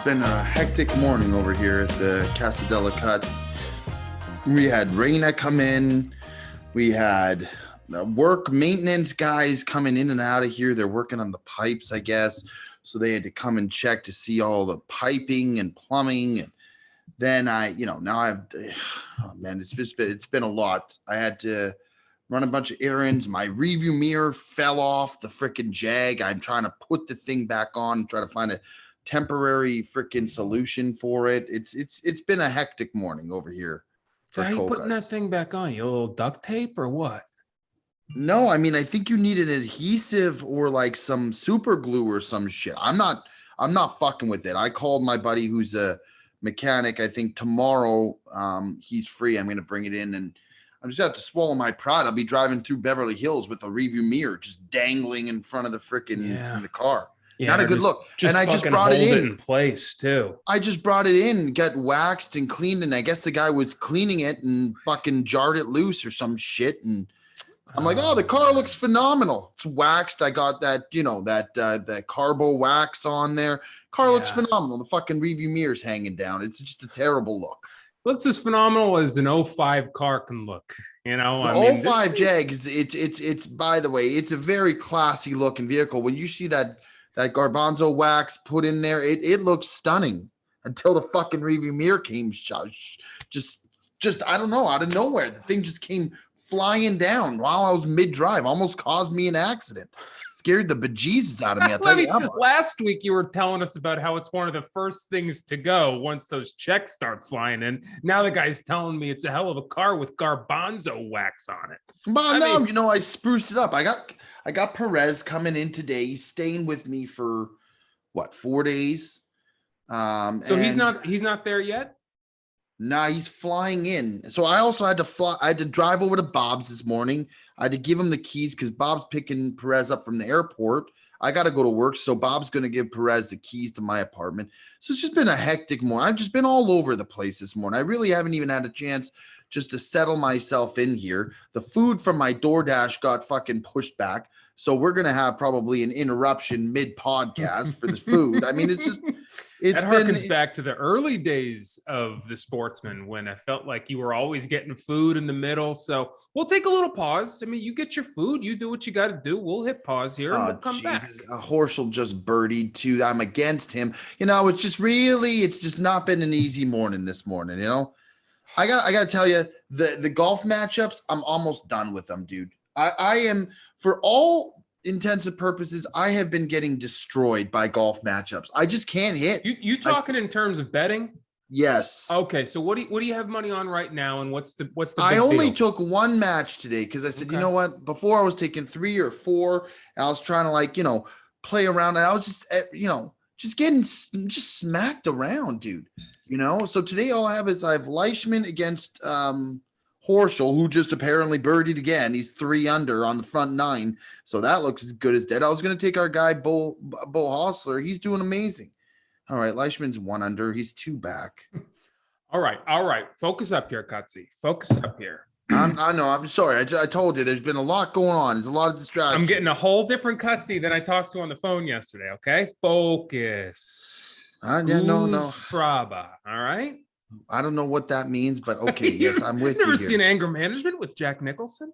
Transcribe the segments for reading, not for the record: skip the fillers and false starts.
been a hectic morning over here at the Casadella Cuts. We had Raina come in. We had work maintenance guys coming in and out of here. They're working on the pipes, I guess. So they had to come and check to see all the piping and plumbing. And then it's been a lot. I had to run a bunch of errands. My review mirror fell off the freaking Jag. I'm trying to put the thing back on, try to find a temporary freaking solution for it. It's been a hectic morning over here. So how you putting that thing back on? You a little duct tape or what? No, I mean, I think you need an adhesive or like some super glue or some shit. I'm not fucking with it. I called my buddy who's a mechanic. I think tomorrow he's free. I'm going to bring it in, and I'm just have to swallow my pride. I'll be driving through Beverly Hills with a review mirror just dangling in front of the freaking in the car. Yeah, not a good look. And I just brought it in place too. I just brought it in, got waxed and cleaned, and I guess the guy was cleaning it and fucking jarred it loose or some shit. And I'm like, oh, the car looks phenomenal. It's waxed. I got that, that carbo wax on there. Car looks phenomenal. The fucking review mirror's hanging down. It's just a terrible look. Looks as phenomenal as an 05 car can look. The 05 Jag, it's by the way, it's a very classy looking vehicle. When you see that garbanzo wax put in there, it looks stunning until the fucking review mirror came just I don't know, out of nowhere. The thing just came flying down while I was mid-drive, almost caused me an accident. Scared the bejesus out of me. I'll tell you that. Last week you were telling us about how it's one of the first things to go once those checks start flying in. Now the guy's telling me it's a hell of a car with garbanzo wax on it. But I spruced it up. I got Perez coming in today. He's staying with me for 4 days. So he's not there yet? Nah, he's flying in. So I also had to fly. I had to drive over to Bob's this morning. I had to give him the keys because Bob's picking Perez up from the airport. I got to go to work. So Bob's going to give Perez the keys to my apartment. So it's just been a hectic morning. I've just been all over the place this morning. I really haven't even had a chance just to settle myself in here. The food from my DoorDash got fucking pushed back. So we're going to have probably an interruption mid-podcast for this food. I mean, it harkens back to the early days of the Sportsmen when I felt like you were always getting food in the middle. So we'll take a little pause. I mean, you get your food, you do what you got to do. We'll hit pause here and we'll come back. Horschel just birdied too. I'm against him. It's just not been an easy morning this morning. I got to tell you, the golf matchups, I'm almost done with them, dude. I am, for all intents and purposes, I have been getting destroyed by golf matchups. I just can't hit. You talking in terms of betting? Yes. Okay. So what do you have money on right now? And what's the I only took one match today because I said, you know what? Before I was taking 3 or 4, and I was trying to play around, and I was just getting smacked around, dude. So today all I have Leishman against Horschel, who just apparently birdied again. He's 3 under on the front 9. So that looks as good as dead. I was going to take our guy, Bo Hostler. He's doing amazing. All right. Leishman's 1 under. He's 2 back. All right. Focus up here, Cutsy. Focus up here. I know. I'm sorry. I told you there's been a lot going on. There's a lot of distractions. I'm getting a whole different Cutsy than I talked to on the phone yesterday. Okay. Focus. No. Brava. All right. I don't know what that means, but okay. Yes, I'm with you. Never seen Anger Management with Jack Nicholson?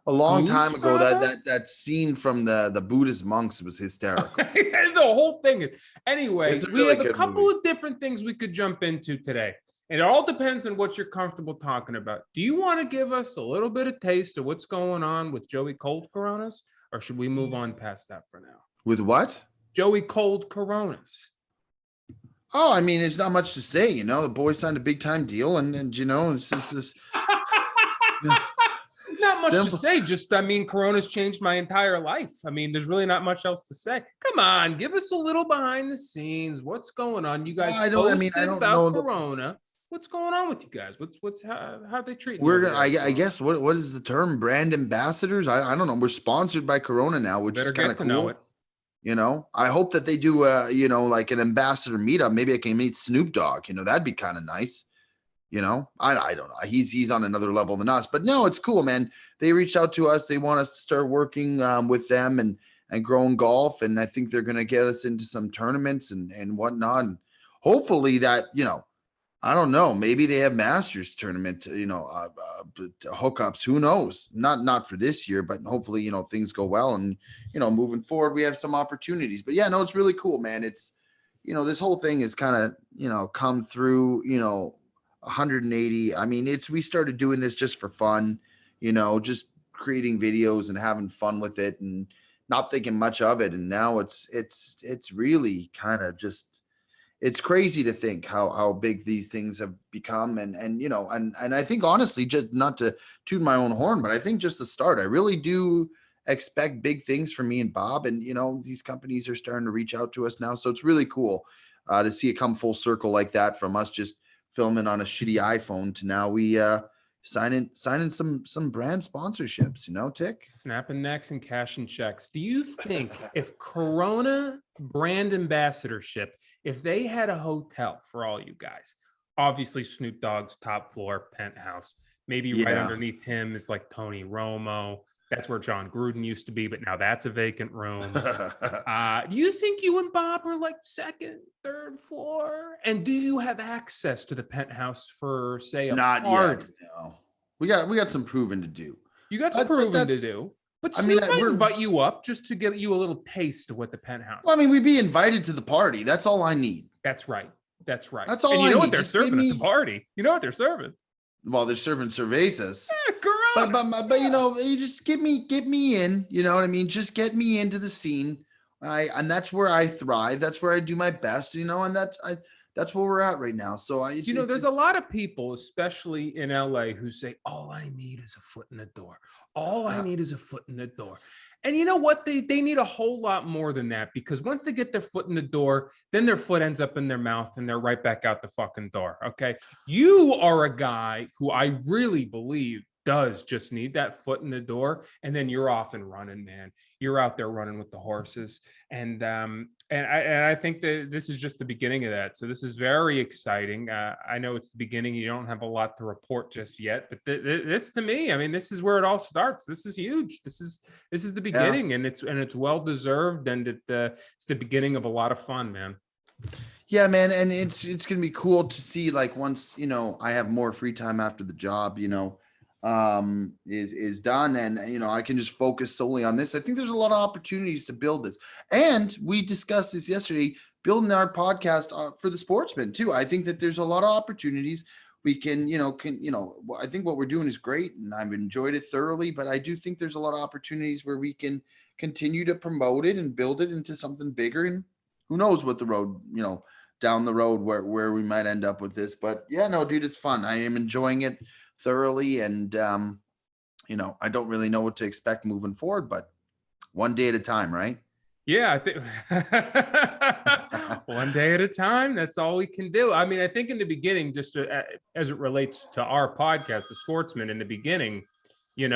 A long time ago, that scene from the Buddhist monks was hysterical. The whole thing is. Anyway, we have a couple of different things we could jump into today. And it all depends on what you're comfortable talking about. Do you want to give us a little bit of taste of what's going on with Joey Cold Coronas? Or should we move on past that for now? With what? Joey Cold Coronas. Oh, I mean, it's not much to say, The boy signed a big time deal, and it's just this. Not much to say. Just, Corona's changed my entire life. There's really not much else to say. Come on, give us a little behind the scenes. What's going on? You guys posted about Corona. What's going on with you guys? How they treat you? I guess what is the term? Brand ambassadors? I don't know. We're sponsored by Corona now, which is kind of cool. Know it. I hope that they do, like an ambassador meetup. Maybe I can meet Snoop Dogg. That'd be kind of nice. I don't know. He's on another level than us, but no, it's cool, man. They reached out to us. They want us to start working with them and growing golf. And I think they're going to get us into some tournaments and whatnot. And hopefully that, I don't know. Maybe they have Masters tournament, hookups. Who knows? Not for this year, but hopefully, things go well, and moving forward, we have some opportunities. But yeah, no, it's really cool, man. It's, this whole thing is kind of, come through, 180. I mean, we started doing this just for fun, just creating videos and having fun with it, and not thinking much of it. And now it's really kind of just. It's crazy to think how big these things have become. And I think, honestly, just not to toot my own horn, but I think just the start, I really do expect big things from me and Bob. And, these companies are starting to reach out to us now. So it's really cool to see it come full circle like that, from us just filming on a shitty iPhone to now we signing some brand sponsorships, Tick? Snapping necks and cashing checks. Do you think if Corona brand ambassadorship, if they had a hotel for all you guys, obviously Snoop Dogg's top floor penthouse, maybe right underneath him is like Tony Romo. That's where John Gruden used to be, but now that's a vacant room. Do you think you and Bob are like second, third floor? And do you have access to the penthouse for, say, a Not party? yet. No. We got some proving to do. You got some proving to do. But Snoop might invite you up just to get you a little taste of what the penthouse. Well, I mean, we'd be invited to the party. That's all I need. That's right. That's right. That's all. And you know what they're serving at the party? You know what they're serving? Well, they're serving cervezas. Yeah, Corona. But you just get me in. You know what I mean? Just get me into the scene. And that's where I thrive. That's where I do my best. And that's where we're at right now. So there's a lot of people, especially in LA, who say, all I need is a foot in the door. All I need is a foot in the door. And you know what? They need a whole lot more than that, because once they get their foot in the door, then their foot ends up in their mouth and they're right back out the fucking door. Okay. You are a guy who I really believe does just need that foot in the door, and then you're off and running, man. You're out there running with the horses, and I think that this is just the beginning of that. So this is very exciting. I know it's the beginning. You don't have a lot to report just yet, but this, to me, I mean, this is where it all starts. This is huge. This is the beginning, and it's well deserved, and it's the beginning of a lot of fun, man. Yeah, man, and it's gonna be cool to see, like, once I have more free time after the job, is done, and I can just focus solely on this. I think there's a lot of opportunities to build this, and we discussed this yesterday, building our podcast for the Sportsmen too. I think that there's a lot of opportunities we can I think what we're doing is great, and I've enjoyed it thoroughly, but I do think there's a lot of opportunities where we can continue to promote it and build it into something bigger, and who knows what the road down the road where we might end up with this. But yeah, no, dude, it's fun. I am enjoying it thoroughly, and I don't really know what to expect moving forward, but one day at a time, right? Yeah, I think one day at a time. That's all we can do. I mean, I think in the beginning, just as it relates to our podcast, The Sportsman, in the beginning, we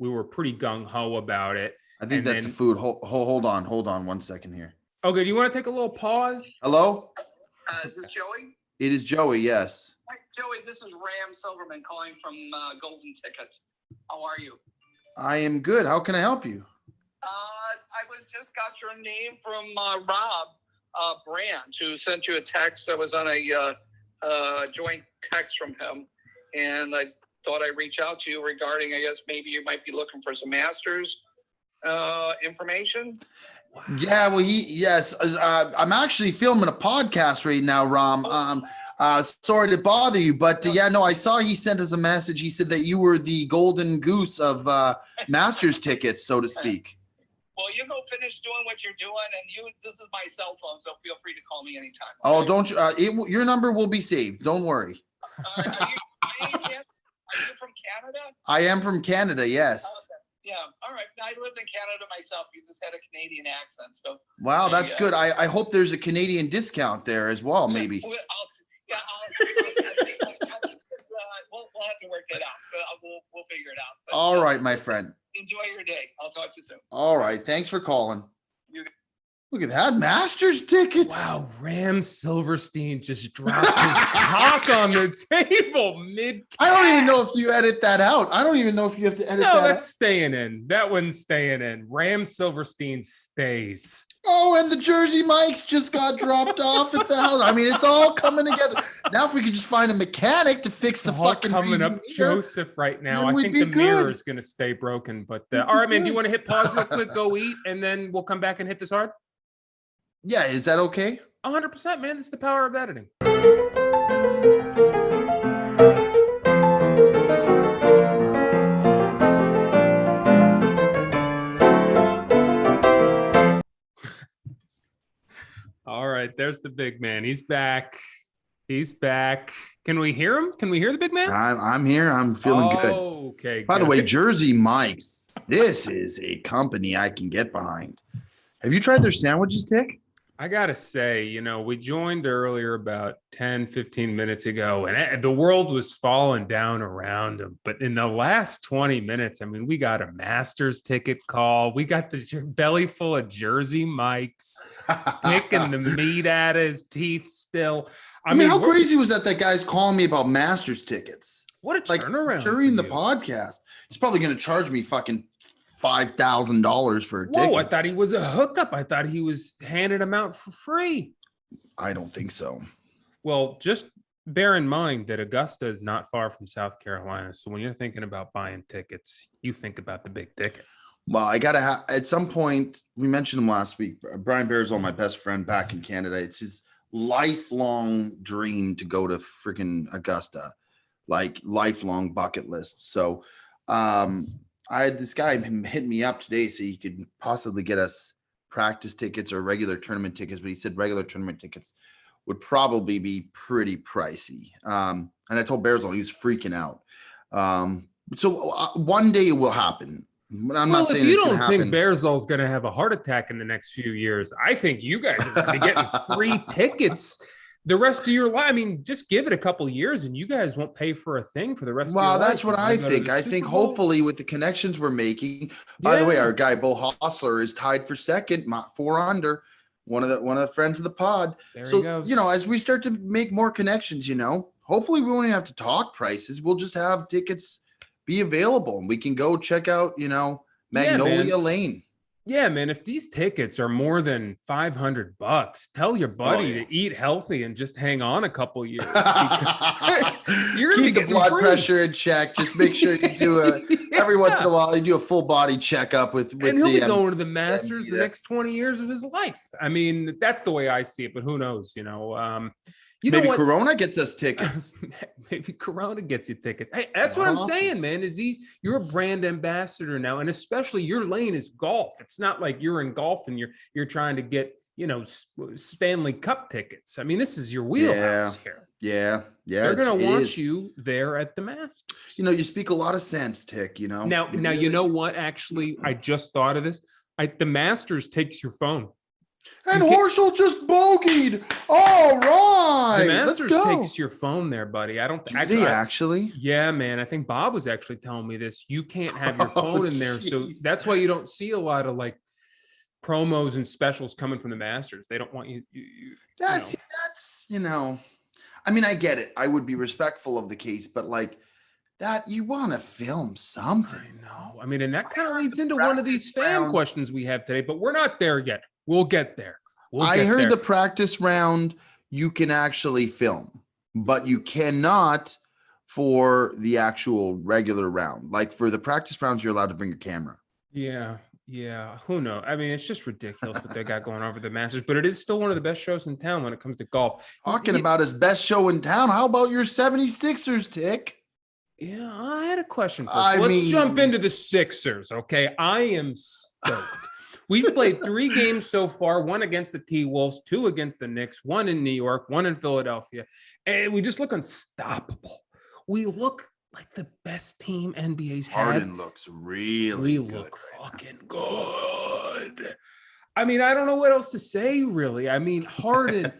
were pretty gung-ho about it. I think that's the food. Hold on 1 second here. Okay, do you want to take a little pause? Hello? Is this Joey? It is Joey, yes. Hi, Joey, this is Ram Silverman calling from Golden Ticket. How are you? I am good. How can I help you? I just got your name from Rob Brand, who sent you a text. I was on a joint text from him, and I thought I'd reach out to you regarding, I guess, maybe you might be looking for some Masters information. Wow. Yeah, well, yes. I'm actually filming a podcast right now, Ram. Sorry to bother you, but I saw he sent us a message. He said that you were the golden goose of Masters tickets, so to speak. Well, you go finish doing what you're doing, and this is my cell phone, so feel free to call me anytime. Okay? Oh, don't you? Your number will be saved. Don't worry. Are you from Canada? I am from Canada, yes. Okay. Yeah. All right. I lived in Canada myself. You just had a Canadian accent. So. Wow, that's good. I hope there's a Canadian discount there as well, maybe. We'll have to work that out. We'll figure it out. But, all right, my friend. Enjoy your day. I'll talk to you soon. All right. Thanks for calling. Look at that. Masters tickets. Wow. Ram Silverstein just dropped his cock on the table mid-cast. I don't even know if you edit that out. I don't even know if you have to edit that out. No, that's staying in. That one's staying in. Ram Silverstein stays. Oh, and the Jersey Mikes just got dropped off at the house. I mean, it's all coming together. Now, if we could just find a mechanic to fix the fucking coming up, mirror, Joseph, right now. I think the mirror is going to stay broken. But all right, man. Do you want to hit pause real quick? Go eat, and then we'll come back and hit this hard. Yeah, is that okay? 100%, man. That's the power of editing. All right, there's the big man. He's back. He's back. Can we hear him? Can we hear the big man? I'm here. I'm feeling good. Okay. By the way, Jersey Mike's. This is a company I can get behind. Have you tried their sandwiches, Dick? I got to say, we joined earlier about 10, 15 minutes ago, and the world was falling down around him. But in the last 20 minutes, I mean, we got a Masters ticket call. We got the belly full of Jersey Mike's, picking the meat out of his teeth still. I mean, how crazy was that guy's calling me about Masters tickets? What a turnaround. During the podcast. He's probably going to charge me fucking $5,000 for a ticket. Whoa, I thought he was a hookup. I thought he was handing them out for free. I don't think so. Well, just bear in mind that Augusta is not far from South Carolina. So when you're thinking about buying tickets, you think about the big ticket. Well, I got to have, at some point, we mentioned him last week, Brian Bearsall, my best friend back in Canada. It's his lifelong dream to go to freaking Augusta, like lifelong bucket list. So, I had this guy hit me up today so he could possibly get us practice tickets or regular tournament tickets, but he said regular tournament tickets would probably be pretty pricey. And I told Bearsall he was freaking out. So one day it will happen. I'm not saying if you it's don't gonna think happen. Bearsall's going to have a heart attack in the next few years, I think you guys are going to be getting free tickets the rest of your life. I mean, just give it a couple of years and you guys won't pay for a thing for the rest of your life. Well, that's what I think. I think hopefully with the connections we're making, by the way, our guy Bo Hostler is tied for second, 4 under, one of the friends of the pod. There so, he goes. As we start to make more connections, hopefully we won't even have to talk prices. We'll just have tickets be available and we can go check out, Magnolia Lane. Yeah, man, if these tickets are more than $500, tell your buddy to eat healthy and just hang on a couple years. You're Keep the blood pressure in check. Just make sure you do every once in a while you do a full body checkup with and he'll be going to the Masters the next 20 years of his life. I mean, that's the way I see it, but who knows, Maybe Corona gets us tickets. Maybe Corona gets you tickets. Hey, that's what I'm saying, man, you're a brand ambassador now. And especially your lane is golf. It's not like you're in golf and you're trying to get, Stanley Cup tickets. I mean, this is your wheelhouse here. Yeah. They're going to want you there at the Masters. You speak a lot of sense, Tick, Now, you know what? Actually, I just thought of this. The Masters takes your phone. And Horschel just bogeyed. All right. The Masters takes your phone there, buddy. I don't think actually. Yeah, man. I think Bob was actually telling me this. You can't have your phone in there. So that's why you don't see a lot of promos and specials coming from the Masters. They don't want you. That's I mean, I get it. I would be respectful of the case, but that you want to film something. I know. I mean, and that kind of leads into one of these fan questions we have today, but we're not there yet. We'll get there. I heard the practice round you can actually film, but you cannot for the actual regular round. Like for the practice rounds, you're allowed to bring a camera. Yeah. Who knows? I mean, it's just ridiculous what they got going on for the Masters, but it is still one of the best shows in town when it comes to golf. Talking about his best show in town. How about your 76ers, Tick? Yeah, I had a question first. Let's jump into the Sixers, okay? I am stoked. We've played 3 games so far, 1 against the T-Wolves, 2 against the Knicks, 1 in New York, 1 in Philadelphia, and we just look unstoppable. We look like the best team NBA's had. Harden looks really good. We look fucking good. I mean, I don't know what else to say, really. I mean, Harden,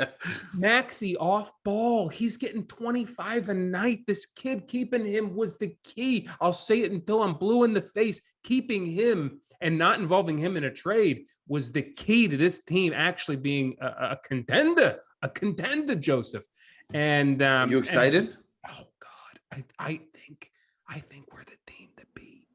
Maxey off ball. He's getting 25 a night. This kid, keeping him was the key. I'll say it until I'm blue in the face. Keeping him and not involving him in a trade was the key to this team actually being a contender, Joseph. And are you excited? Oh God, I think we're the team to beat.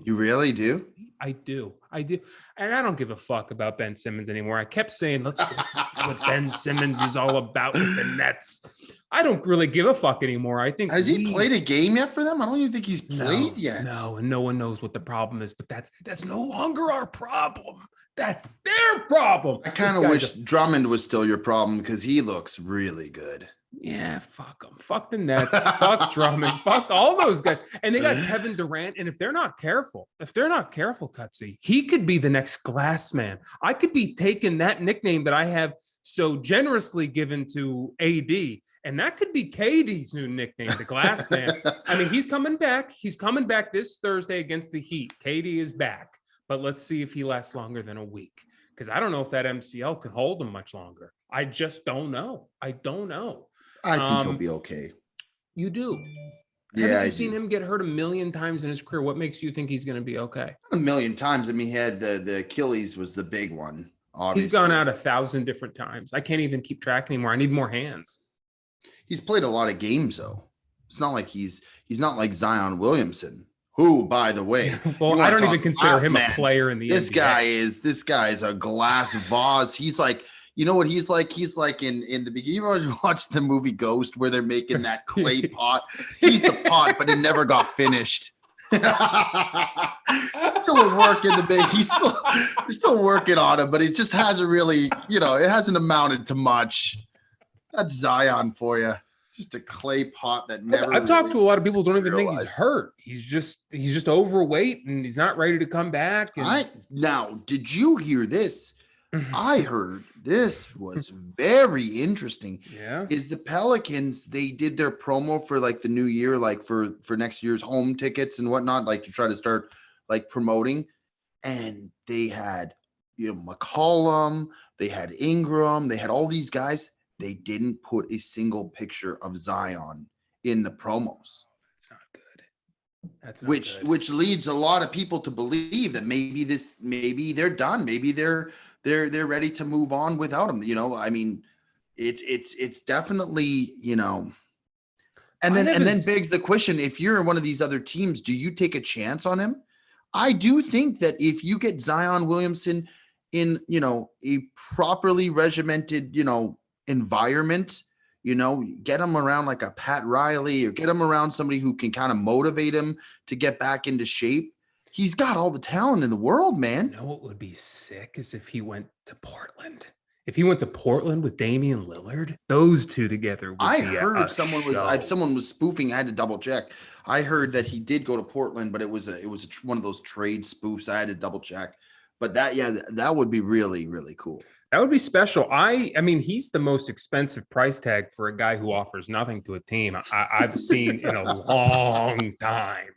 You really do? I do. And I don't give a fuck about Ben Simmons anymore. I kept saying, let's get to what Ben Simmons is all about with the Nets. I don't really give a fuck anymore. I think has he played a game yet for them? I don't even think he's played yet. No, and no one knows what the problem is, but that's no longer our problem. That's their problem. I kind of wish Drummond was still your problem because he looks really good. Yeah, fuck them. Fuck the Nets. Fuck Drummond. Fuck all those guys. And they got Kevin Durant. And if they're not careful, Cutsy, he could be the next Glass Man. I could be taking that nickname that I have so generously given to AD, and that could be KD's new nickname, the Glass Man. I mean, he's coming back. He's coming back this Thursday against the Heat. KD is back, but let's see if he lasts longer than a week, because I don't know if that MCL can hold him much longer. I just don't know. I don't know. I think he'll be okay. You do? Yeah. Haven't you seen him get hurt a million times in his career? What makes you think he's going to be okay? A million times. I mean, he had the Achilles was the big one. Obviously. He's gone out 1,000 different times. I can't even keep track anymore. I need more hands. He's played a lot of games, though. It's not like he's not like Zion Williamson, who, by the way, well, I don't even consider him a player in the NBA. This guy is a glass vase. He's like, you know what he's like? He's like in the beginning. You watch the movie Ghost where they're making that clay pot. He's the pot, but it never got finished. Still a work in the big. He's still working on it, but it just hasn't really, it hasn't amounted to much. That's Zion for you. Just a clay pot that never. I've talked to a lot of people who don't even think he's hurt. He's just overweight and he's not ready to come back. Now, did you hear this? I heard this was very interesting. Yeah. Is the Pelicans, they did their promo for like the new year, like for next year's home tickets and whatnot, like to try to start like promoting. And they had, McCollum, they had Ingram, they had all these guys. They didn't put a single picture of Zion in the promos. That's not good. That's not good. Which leads a lot of people to believe that maybe they're done. Maybe they're ready to move on without him. I mean, it's definitely, and then begs the question, if you're in one of these other teams, do you take a chance on him? I do think that if you get Zion Williamson in, a properly regimented, environment, get him around like a Pat Riley or get him around somebody who can kind of motivate him to get back into shape. He's got all the talent in the world, man. You know what would be sick is if he went to Portland. If he went to Portland with Damian Lillard, those two together. I heard someone was spoofing. I had to double check. I heard that he did go to Portland, but it was one of those trade spoofs. I had to double check. But that would be really, really cool. That would be special. I mean, he's the most expensive price tag for a guy who offers nothing to a team I've seen in a long time.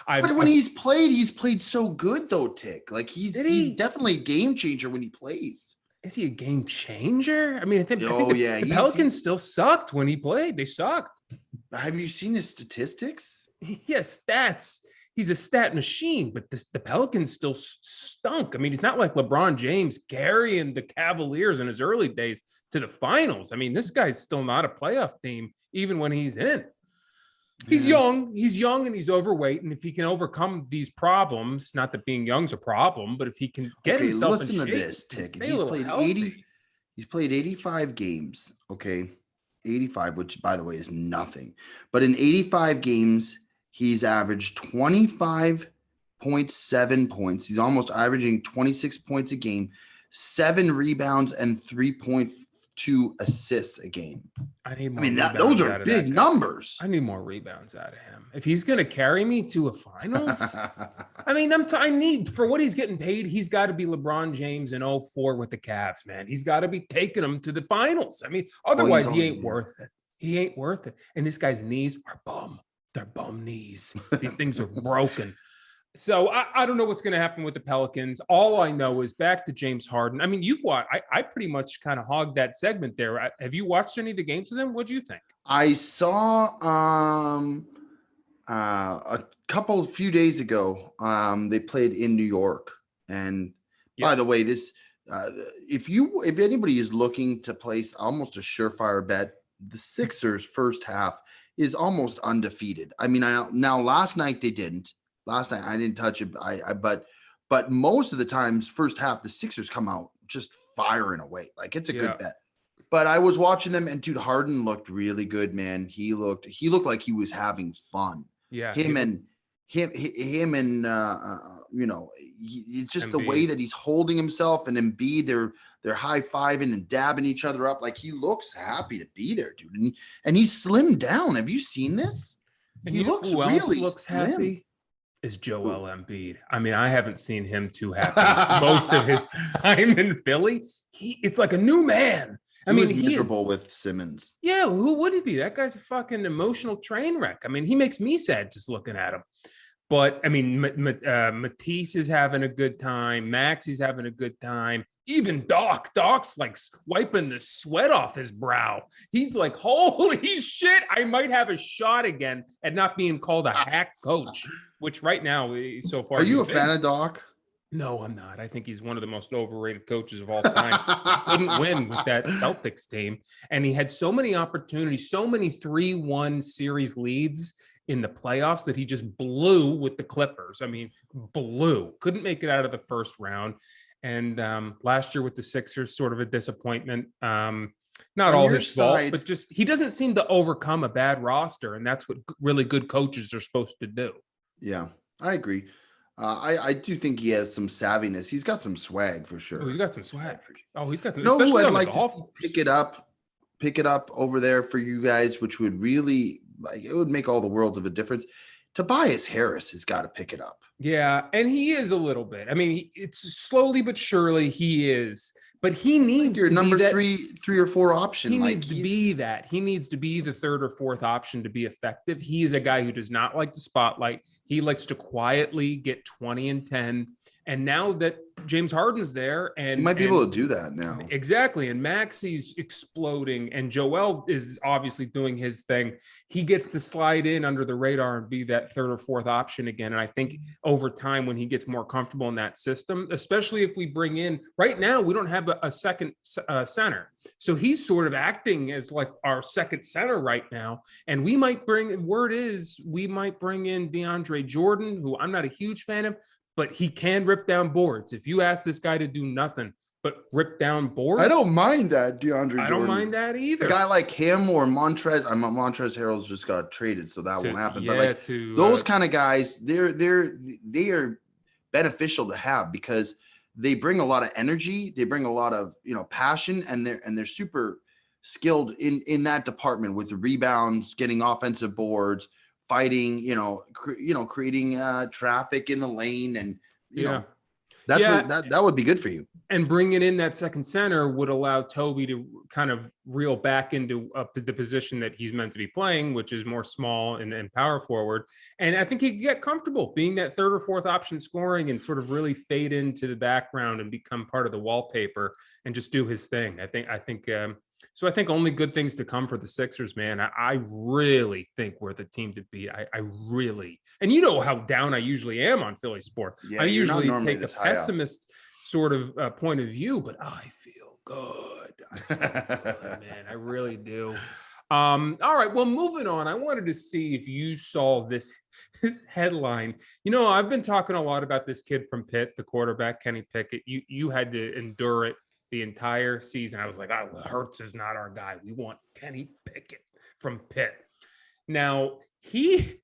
But when he's played so good though, Tick. Like he's definitely a game changer when he plays. Is he a game changer? I mean, I think the Pelicans still sucked when he played. They sucked. Have you seen his statistics? Yes, stats. He's a stat machine, but the Pelicans still stunk. I mean, he's not like LeBron James carrying the Cavaliers in his early days to the finals. I mean, this guy's still not a playoff team, even when he's in. He's young, and he's overweight. And if he can overcome these problems, not that being young's a problem, but if he can get himself in shape. Listen to this, Tick. He's played 85 games. Okay. 85, which by the way is nothing. But in 85 games, he's averaged 25.7 points. He's almost averaging 26 points a game, 7 rebounds, and 3.2 assists a game. Those are big numbers. I need more rebounds out of him. If he's going to carry me to a finals, I mean, I need for what he's getting paid. He's got to be LeBron James in 04 with the Cavs, man. He's got to be taking them to the finals. I mean, otherwise he ain't worth it. He ain't worth it. And this guy's knees are bum. They're bum knees. These things are broken. So I don't know what's going to happen with the Pelicans. All I know is back to James Harden. I mean, you've watched. I pretty much kind of hogged that segment there. Have you watched any of the games with them? What do you think? I saw a few days ago. They played in New York, and by the way, this if anybody is looking to place almost a surefire bet, the Sixers first half is almost undefeated. I mean, now last night they didn't. Last night I didn't touch it. But But most of the times, first half, the Sixers come out just firing away. Like it's a good bet. But I was watching them, and dude, Harden looked really good, man. He looked like he was having fun. Yeah, him and you know, it's just Embiid. The way that he's holding himself, and Embiid, they're high-fiving and dabbing each other up. Like he looks happy to be there, dude. And he's slimmed down. Have you seen this? And he looks really looks slim. happy. Is Joel Embiid. I mean, I haven't seen him too happy most of his time in Philly. It's like a new man. I mean, he's miserable with Simmons. Yeah, who wouldn't be? That guy's a fucking emotional train wreck. I mean, he makes me sad just looking at him. But I mean, Matisse is having a good time. Maxey's having a good time. Even Doc's like wiping the sweat off his brow. He's like, holy shit, I might have a shot again at not being called a hack coach, which right now, so far. Are you a fan of Doc? No, I'm not. I think he's one of the most overrated coaches of all time. Couldn't win with that Celtics team. And he had so many opportunities, so many 3-1 series leads in the playoffs that he just blew with the Clippers. I mean, blew. Couldn't make it out of the first round. And last year with the Sixers, sort of a disappointment. Not all his fault, but just he doesn't seem to overcome a bad roster. And that's what really good coaches are supposed to do. Yeah, I agree. I do think he has some savviness. He's got some swag for sure. Oh, he's got some swag. Oh, he's got some. No, I'd like to pick it up over there for you guys, which would really it would make all the world of a difference. Tobias Harris has got to pick it up. Yeah, and he is a little bit. I mean, it's slowly but surely he is. But he needs your to number be that, three or four option. He needs to be that. He needs to be the third or fourth option to be effective. He is a guy who does not like the spotlight. He likes to quietly get 20 and 10. And now that James Harden's there, and he might be able to do that now. Exactly. And Maxey's exploding, and Joel is obviously doing his thing. He gets to slide in under the radar and be that third or fourth option again. And I think over time, when he gets more comfortable in that system, especially if we bring in right now, we don't have a second center. So he's sort of acting as like our second center right now. And we might bring in DeAndre Jordan, who I'm not a huge fan of, but he can rip down boards. If you ask this guy to do nothing but rip down boards, I don't mind that, DeAndre Jordan. I don't mind that either. A guy like him or Montrezl. Montrezl Harrell's just got traded, so that won't happen. Yeah, but those kind of guys, they are beneficial to have because they bring a lot of energy, they bring a lot of passion, and they're super skilled in that department with the rebounds, getting offensive boards, fighting, creating traffic in the lane, and that would be good for you. And bringing in that second center would allow Toby to kind of reel back into the position that he's meant to be playing, which is more small and power forward. And I think he could get comfortable being that third or fourth option scoring and sort of really fade into the background and become part of the wallpaper and just do his thing. I think only good things to come for the Sixers, man. I really think we're the team to beat. I really, and you know how down I usually am on Philly sports. Yeah, I usually take a pessimist sort of point of view, but I feel good. Man. I really do. All right. Well, moving on. I wanted to see if you saw this headline. I've been talking a lot about this kid from Pitt, the quarterback, Kenny Pickett. You had to endure it the entire season. I was like, Hurts is not our guy. We want Kenny Pickett from Pitt. Now, he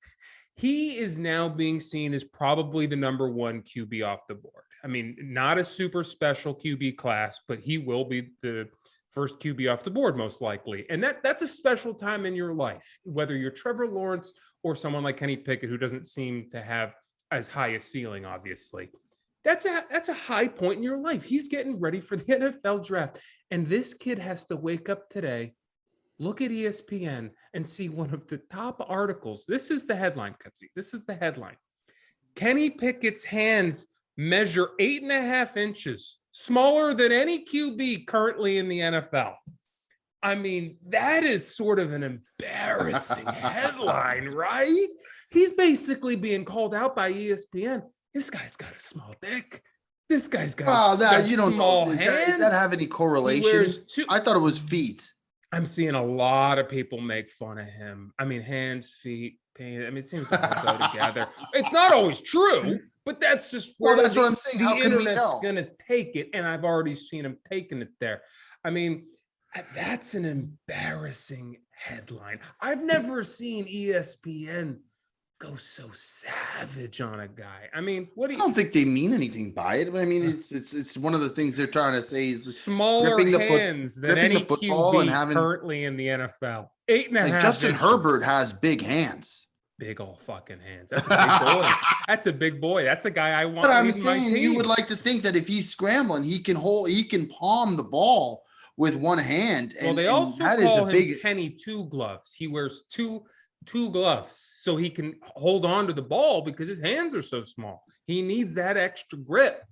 is now being seen as probably the number one QB off the board. I mean, not a super special QB class, but he will be the first QB off the board, most likely. And that's a special time in your life, whether you're Trevor Lawrence or someone like Kenny Pickett, who doesn't seem to have as high a ceiling, obviously. That's a high point in your life. He's getting ready for the NFL draft. And this kid has to wake up today, look at ESPN, and see one of the top articles. This is the headline, Cutsy. This is the headline. Kenny Pickett's hands measure 8.5 inches, smaller than any QB currently in the NFL. I mean, that is sort of an embarrassing headline, right? He's basically being called out by ESPN. This guy's got a small dick. This guy's got small hands. Does that have any correlation? I thought it was feet. I'm seeing a lot of people make fun of him. I mean, hands, feet, pain. I mean, it seems to all go together. It's not always true, But that's just well, that's what I'm saying. How the can we internet's know? going to take it, and I've already seen him taking it there. I mean, that's an embarrassing headline. I've never seen ESPN go so savage on a guy. I mean, what do you? I don't think they mean anything by it. I mean, it's one of the things they're trying to say is smaller hands than any QB currently in the NFL. 8.5 like Justin inches. Herbert has big hands. Big old fucking hands. That's a big boy. That's a big boy. That's a guy I want. But I'm saying you would like to think that if he's scrambling, he can palm the ball with one hand. And, well, they also call him Kenny Two Gloves. He wears two gloves so he can hold on to the ball because his hands are so small. He needs that extra grip.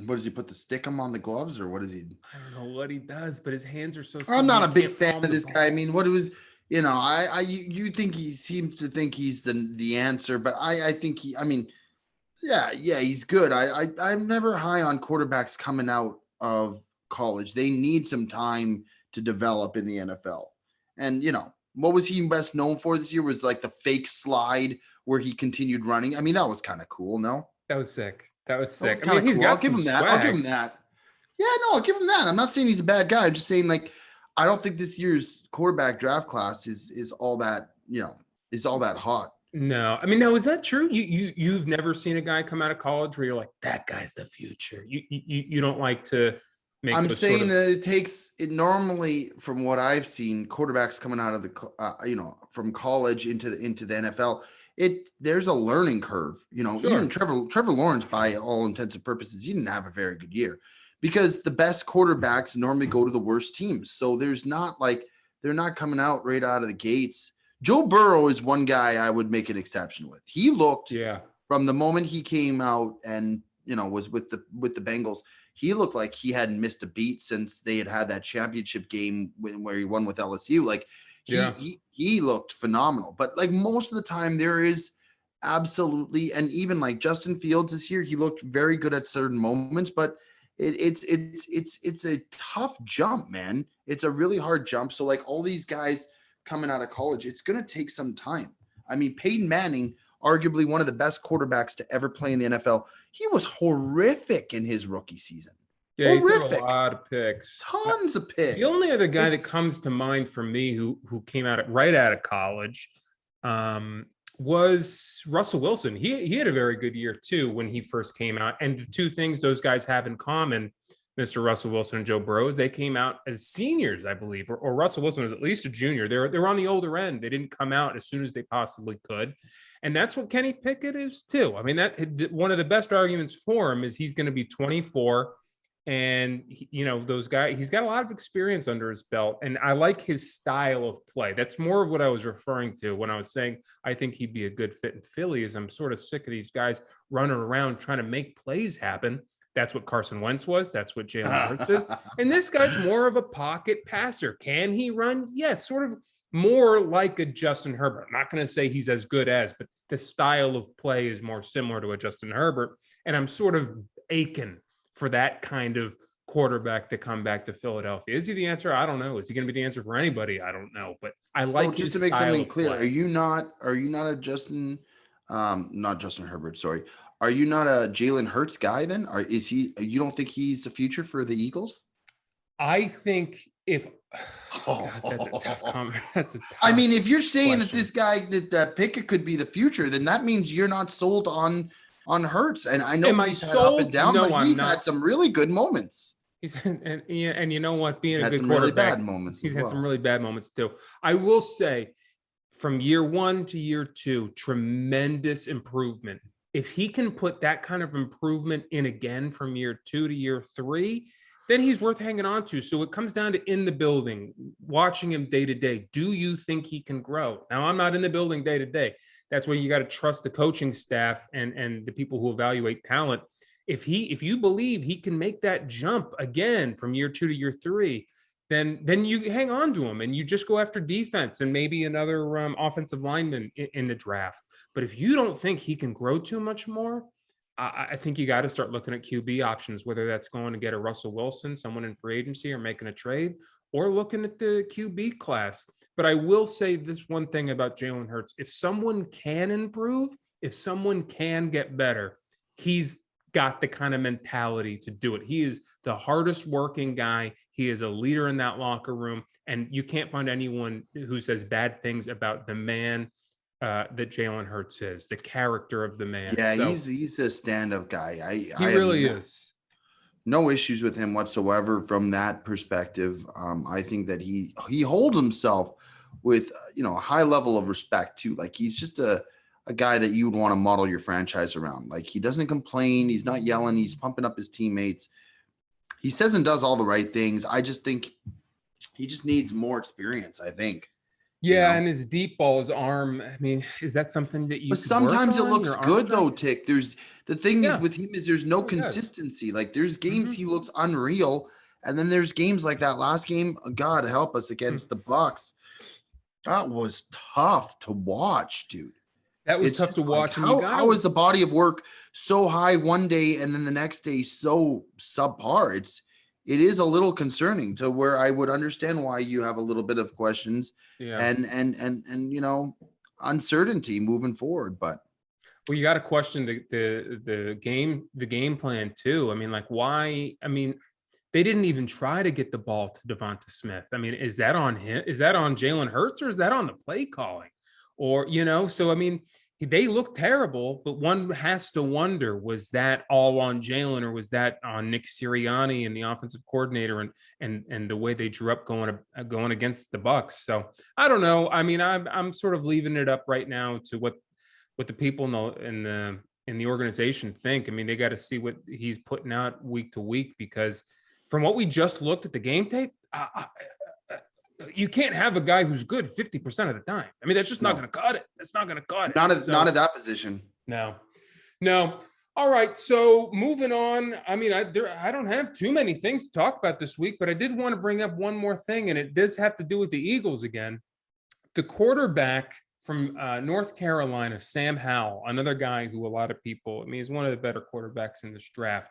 What does he put the stickum on the gloves or what is he? I don't know what he does, but his hands are so small. I'm not a big fan of this guy. I mean, what it was, you think he seems to think he's the answer, but I think yeah, he's good. I'm never high on quarterbacks coming out of college. They need some time to develop in the NFL. And what was he best known for this year was like the fake slide where he continued running. I mean, that was kind of cool. No, that was sick. That was sick. I mean, he's got some swag. I'll give him that. Yeah, no, I'll give him that. I'm not saying he's a bad guy. I'm just saying, like, I don't think this year's quarterback draft class is all that, is all that hot. No, I mean, now is that true? You've never seen a guy come out of college where you're like, that guy's the future. You don't like to make. I'm saying that it takes it normally, from what I've seen, quarterbacks coming out of the from college into the NFL. There's a learning curve, Sure. Even Trevor Lawrence, by all intents and purposes, he didn't have a very good year because the best quarterbacks normally go to the worst teams. So there's not like, they're not coming out right out of the gates. Joe Burrow is one guy I would make an exception with. He looked from the moment he came out and, was with the Bengals, he looked like he hadn't missed a beat since they had that championship game where he won with LSU. Like, he looked phenomenal, but like most of the time there is absolutely, and even like Justin Fields this year, he looked very good at certain moments, but it's a tough jump, man. It's a really hard jump. So like all these guys coming out of college, it's going to take some time. I mean, Peyton Manning, arguably one of the best quarterbacks to ever play in the NFL. He was horrific in his rookie seson. Yeah, horrific. He threw a lot of picks. Tons of picks. The only other guy that comes to mind for me who came out right out of college was Russell Wilson. He had a very good year too when he first came out. And the two things those guys have in common, Mr. Russell Wilson and Joe Burrow, is they came out as seniors, I believe, or Russell Wilson was at least a junior. They were on the older end. They didn't come out as soon as they possibly could. And that's what Kenny Pickett is too. I mean, that one of the best arguments for him is he's going to be 24. And, those guys, he's got a lot of experience under his belt. And I like his style of play. That's more of what I was referring to when I was saying I think he'd be a good fit in Philly, is I'm sort of sick of these guys running around trying to make plays happen. That's what Carson Wentz was. That's what Jalen Hurts is. And this guy's more of a pocket passer. Can he run? Yes, sort of more like a Justin Herbert. I'm not going to say he's as good as, but the style of play is more similar to a Justin Herbert. And I'm sort of aching for that kind of quarterback to come back to Philadelphia. Is he the answer? I don't know. Is he going to be the answer for anybody? I don't know. But I like just to make something clear. Are you not a Justin? Not Justin Herbert. Sorry. Are you not a Jalen Hurts guy then? Or is he? You don't think he's the future for the Eagles? I think if. Oh, God, that's a tough comment. That's a tough I mean, if you're saying question. that this guy that Pickett could be the future, then that means you're not sold on Hurts. And I know he's had up and down, but he's had some really good moments. And you know what? Being a good some quarterback, really bad moments. He's had some really bad moments too. I will say, from year 1 to year 2, tremendous improvement. If he can put that kind of improvement in again from year 2 to year 3, then he's worth hanging on to. So it comes down to in the building, watching him day to day. Do you think he can grow? Now, I'm not in the building day to day. That's where you got to trust the coaching staff and the people who evaluate talent. If you believe he can make that jump again from year 2 to year 3, then you hang on to him and you just go after defense and maybe another offensive lineman in the draft. But if you don't think he can grow too much more, I think you got to start looking at QB options, whether that's going to get a Russell Wilson, someone in free agency, or making a trade, or looking at the QB class. But I will say this one thing about Jalen Hurts. If someone can improve, if someone can get better, he's got the kind of mentality to do it. He is the hardest working guy. He is a leader in that locker room. And you can't find anyone who says bad things about the man that Jalen Hurts is, the character of the man. Yeah, so, he's a stand-up guy. He really is. No issues with him whatsoever from that perspective. I think that he holds himself with a high level of respect too. Like he's just a guy that you would want to model your franchise around. Like he doesn't complain, he's not yelling, he's pumping up his teammates. He says and does all the right things. I just think he just needs more experience, I think. Yeah, and his deep ball, his arm. I mean, is that something that you? But sometimes it looks good though, Tick. There's the thing is with him is there's no consistency. Like there's games he looks unreal, and then there's games like that last game. God help us against the Bucks. That was tough to watch, dude. That was tough to watch. How is the body of work so high one day and then the next day so subpar? It is a little concerning to where I would understand why you have a little bit of questions and uncertainty moving forward. But you got to question the game plan too. I mean, like why? I mean, they didn't even try to get the ball to Devonta Smith. I mean, is that on him? Is that on Jalen Hurts, or is that on the play calling? Or so I mean, they look terrible, but one has to wonder, was that all on Jalen, or was that on Nick Sirianni and the offensive coordinator and the way they drew up going against the Bucks? So I don't know. I mean, I'm sort of leaving it up right now to what the people in the organization think. I mean, they got to see what he's putting out week to week, because from what we just looked at the game tape, you can't have a guy who's good 50% of the time. I mean, that's just not going to cut it. That's not going to cut it. Not at that position. No. All right. So moving on. I mean, I don't have too many things to talk about this week, but I did want to bring up one more thing, and it does have to do with the Eagles again. The quarterback from North Carolina, Sam Howell, another guy who a lot of people, I mean, he's one of the better quarterbacks in this draft.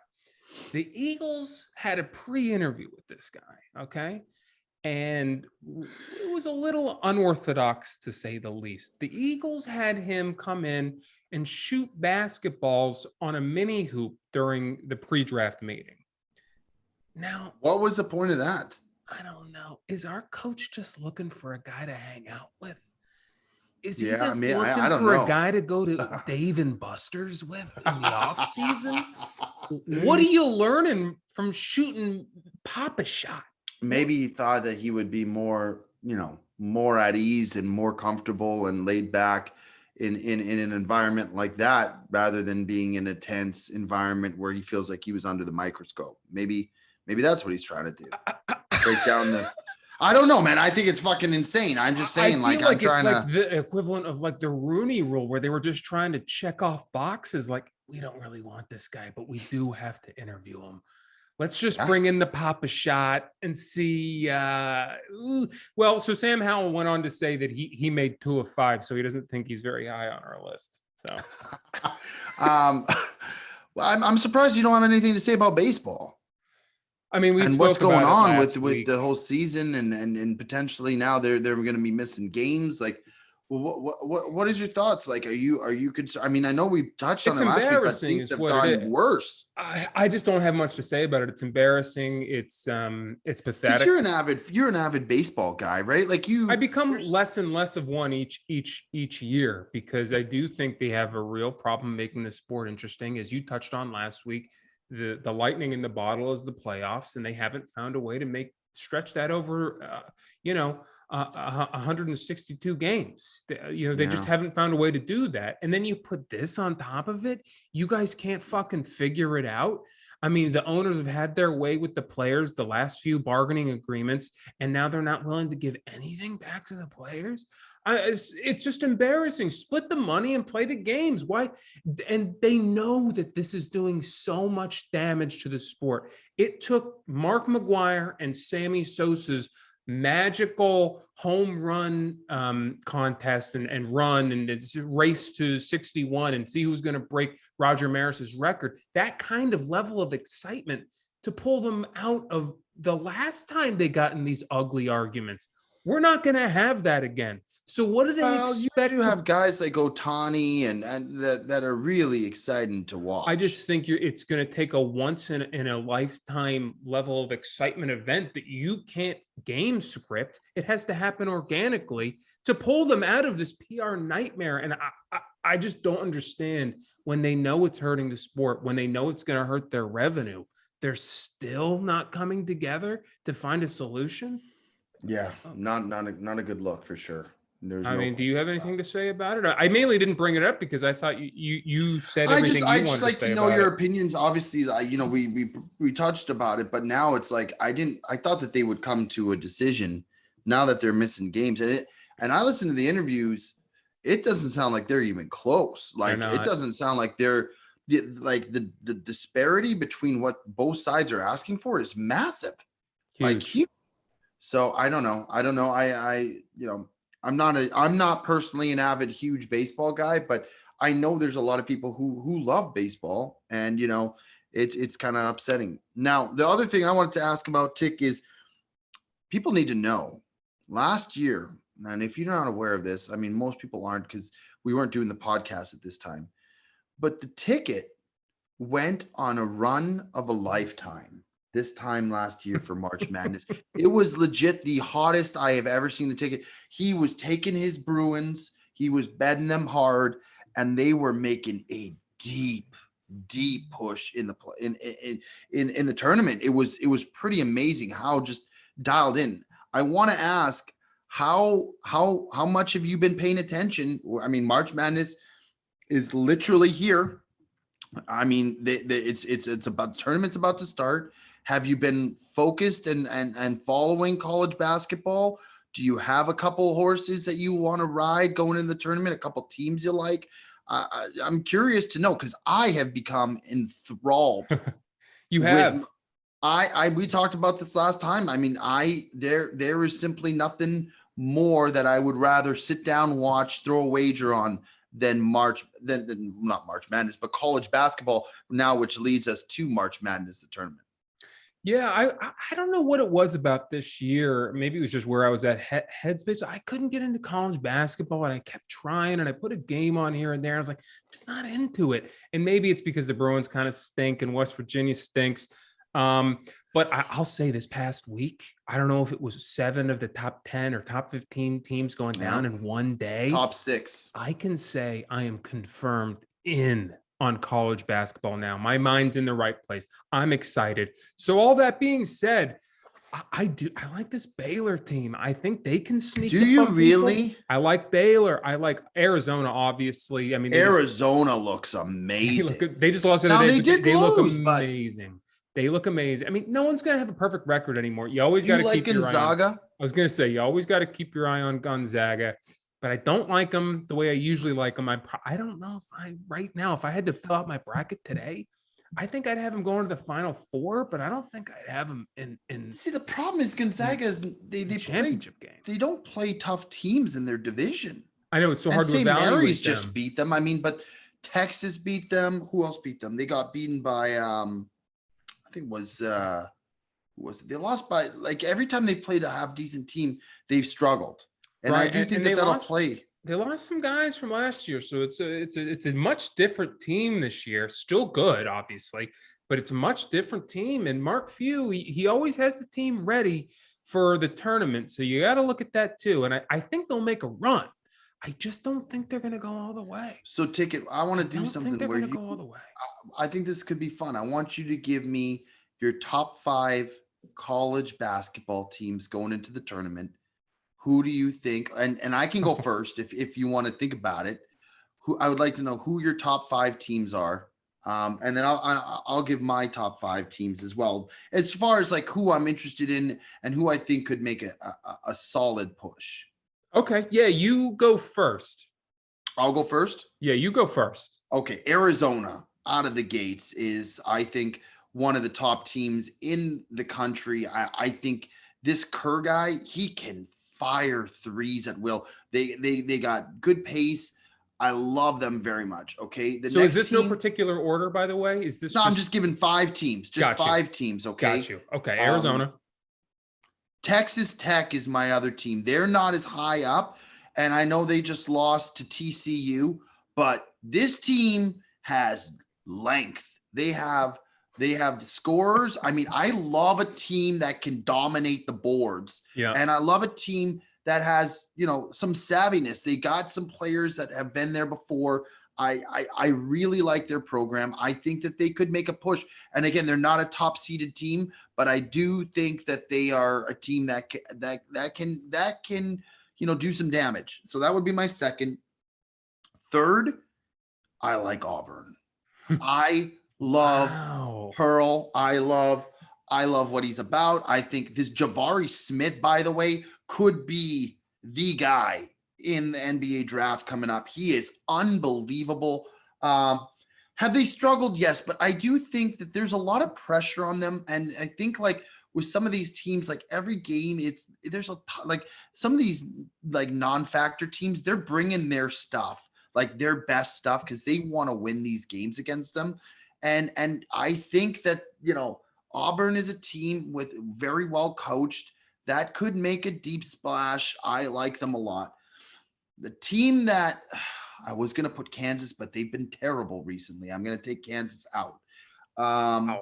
The Eagles had a pre-interview with this guy. Okay. And it was a little unorthodox, to say the least. The Eagles had him come in and shoot basketballs on a mini hoop during the pre-draft meeting. Now, what was the point of that? I don't know. Is our coach just looking for a guy to hang out with? Is he just looking for a guy to go to Dave and Buster's with in the off season? What are you learning from shooting Papa shot? Maybe he thought that he would be more at ease and more comfortable and laid back in an environment like that, rather than being in a tense environment where he feels like he was under the microscope. Maybe that's what he's trying to do. Break down I don't know, man. I think it's fucking insane. I'm just saying, I feel like it's like the equivalent of like the Rooney Rule, where they were just trying to check off boxes. Like, we don't really want this guy, but we do have to interview him. Let's just bring in the Papa shot and see. Well, so Sam Howell went on to say that he made 2 of 5, so he doesn't think he's very high on our list. So, well, I'm surprised you don't have anything to say about baseball. I mean, what's going on with the whole season and potentially now they're going to be missing games. Like, what is your thoughts? Like, are you concerned? I mean, I know we touched on it last week, but things have gotten worse. I just don't have much to say about it. It's embarrassing. It's pathetic. You're an avid baseball guy, right? Like I become less and less of one each year, because I do think they have a real problem making the sport interesting. As you touched on last week, the lightning in the bottle is the playoffs, and they haven't found a way to stretch that over, 162 games. They just haven't found a way to do that. And then you put this on top of it. You guys can't fucking figure it out. I mean, the owners have had their way with the players, the last few bargaining agreements, and now they're not willing to give anything back to the players. It's just embarrassing. Split the money and play the games. Why? And they know that this is doing so much damage to the sport. It took Mark McGwire and Sammy Sosa's magical home run contest and run, and it's race to 61 and see who's going to break Roger Maris's record. That kind of level of excitement to pull them out of the last time they got in these ugly arguments. We're not going to have that again. So what do they expect? You have guys like Ohtani and that are really exciting to watch. I just think it's going to take a once in a lifetime level of excitement event that you can't game script. It has to happen organically to pull them out of this PR nightmare. And I just don't understand when they know it's hurting the sport, when they know it's going to hurt their revenue, they're still not coming together to find a solution. Yeah, not a good look for sure. I mean, do you have anything to say about it? I mainly didn't bring it up because I thought you said everything you wanted to say. I just like to know your opinions. Obviously, we touched about it, but now it's like I thought that they would come to a decision now that they're missing games, and I listened to the interviews. It doesn't sound like they're even close. Like it doesn't sound like they're the disparity between what both sides are asking for is massive, huge. So I don't know. I'm not personally an avid, huge baseball guy, but I know there's a lot of people who love baseball, and it's kind of upsetting. Now, the other thing I wanted to ask about, Tick, is people need to know last year, and if you're not aware of this, I mean, most people aren't because we weren't doing the podcast at this time, but the ticket went on a run of a lifetime. This time last year for March Madness. It was legit the hottest I have ever seen the ticket. He was taking his Bruins, he was betting them hard, and they were making a deep push in the tournament. It was pretty amazing how just dialed in. I want to ask how much have you been paying attention? I mean, March Madness is literally here. I mean, it's about the tournament's about to start. Have you been focused and following college basketball? Do you have a couple horses that you want to ride going into the tournament? A couple teams you like? I'm curious to know because I have become enthralled. You have. We talked about this last time. I mean, there is simply nothing more that I would rather sit down, watch, throw a wager on than not March Madness, but college basketball now, which leads us to March Madness, the tournament. Yeah, I don't know what it was about this year. Maybe it was just where I was at headspace. I couldn't get into college basketball, and I kept trying, and I put a game on here and there. I was like, I'm just not into it. And maybe it's because the Bruins kind of stink and West Virginia stinks. But I'll say this past week, I don't know if it was 7 of the top 10 or top 15 teams going down in one day. Top 6. I can say I am confirmed in on college basketball now. My mind's in the right place. I'm excited. So all that being said, I like this Baylor team. I think they can sneak. Do you really? I like Baylor. I like Arizona, obviously. I mean, Arizona looks amazing. They just lost. Now they did look amazing. They look amazing. I mean, no one's gonna have a perfect record anymore. You always got to keep Gonzaga. Your eye on, I was gonna say you always got to keep your eye on Gonzaga. But I don't like them the way I usually like them. I don't know if I had to fill out my bracket today, I think I'd have them going to the Final Four, but I don't think I'd have them in. See, the problem is Gonzaga is they championship game. They don't play tough teams in their division. I know it's so hard to evaluate. Mary's just beat them. I mean, but Texas beat them. Who else beat them? They got beaten by I think it was they lost by like every time they played a half decent team, they've struggled. And right. I do think that'll play. They lost some guys from last year, so it's a much different team this year. Still good, obviously, but it's a much different team. And Mark Few, he always has the team ready for the tournament, so you got to look at that too. And I think they'll make a run. I just don't think they're going to go all the way. So, Ticket, I want to do something where you go all the way. I think this could be fun. I want you to give me your top 5 college basketball teams going into the tournament. Who do you think? And I can go first if you want to think about it. Who I would like to know who your top 5 teams are, and then I'll give my top 5 teams as well, as far as like who I'm interested in and who I think could make a solid push. Okay, yeah, you go first. I'll go first. Yeah, you go first. Okay, Arizona out of the gates is I think one of the top teams in the country. I think this Kerr guy, he can fire threes at will. They got good pace. I love them very much. Okay. So is this team, no particular order, by the way? Is this? No, I'm just giving 5 teams. Just 5 teams. Okay. Got you. Okay. Arizona, Texas Tech is my other team. They're not as high up, and I know they just lost to TCU, but this team has length. They have scorers. I mean, I love a team that can dominate the boards. Yeah. And I love a team that has, some savviness. They got some players that have been there before. I really like their program. I think that they could make a push. And again, they're not a top seeded team, but I do think that they are a team that can do some damage. So that would be my second. Third, I like Auburn. I love Pearl. I love what he's about. I think this Jabari Smith, by the way, could be the guy in the NBA draft coming up. He is unbelievable. Have they struggled? Yes, but I do think that there's a lot of pressure on them. And I think like with some of these teams, like every game, there's some of these like non-factor teams, they're bringing their stuff, like their best stuff, because they want to win these games against them. And I think that, Auburn is a team with very well coached that could make a deep splash. I like them a lot. The team that I was going to put Kansas, but they've been terrible recently. I'm going to take Kansas out. Wow.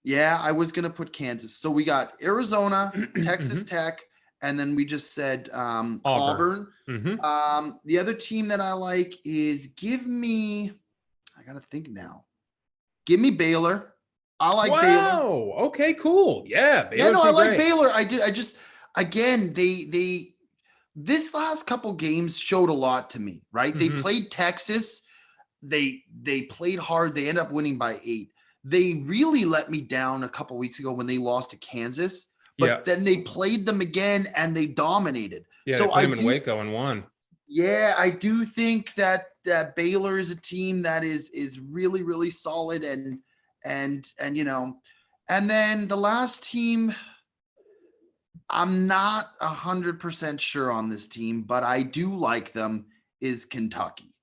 Yeah, I was going to put Kansas. So we got Arizona, Texas Tech, and then we just said Auburn. The other team that I like is I got to think now. Give me Baylor. I like Baylor. Oh, okay, cool. Yeah. I like Baylor. I just, again, they this last couple games showed a lot to me, right? They played Texas. They played hard. They ended up winning by 8. They really let me down a couple weeks ago when they lost to Kansas, but then they played them again and they dominated. Yeah, so they played them in Waco and won. Yeah, I do think that Baylor is a team that is really, really solid and then the last team, I'm not 100% sure on this team, but I do like them, is Kentucky.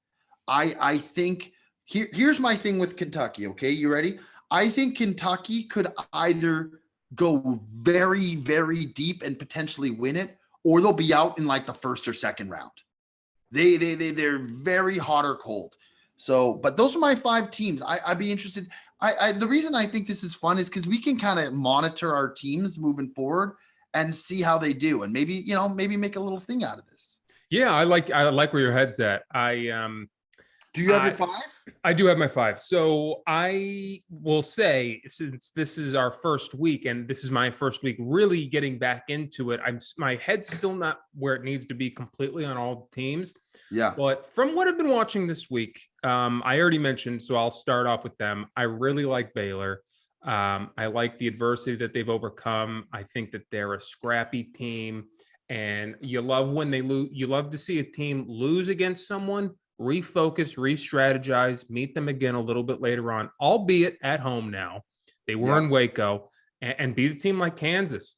I think here's my thing with Kentucky. Okay, you ready? I think Kentucky could either go very, very deep and potentially win it, or they'll be out in like the first or second round. They're very hot or cold. So, but those are my 5 teams. I'd be interested. The reason I think this is fun is because we can kind of monitor our teams moving forward and see how they do, and maybe make a little thing out of this. Yeah, I like where your head's at. Do you have your 5? I do have my 5. So I will say, since this is our first week and this is my first week really getting back into it, my head's still not where it needs to be completely on all the teams. Yeah. But from what I've been watching this week, I already mentioned, so I'll start off with them. I really like Baylor. I like the adversity that they've overcome. I think that they're a scrappy team, and you love when they lose. You love to see a team lose against someone, refocus, re-strategize, meet them again a little bit later on, albeit at home now. They were in Waco, and beat a team like Kansas.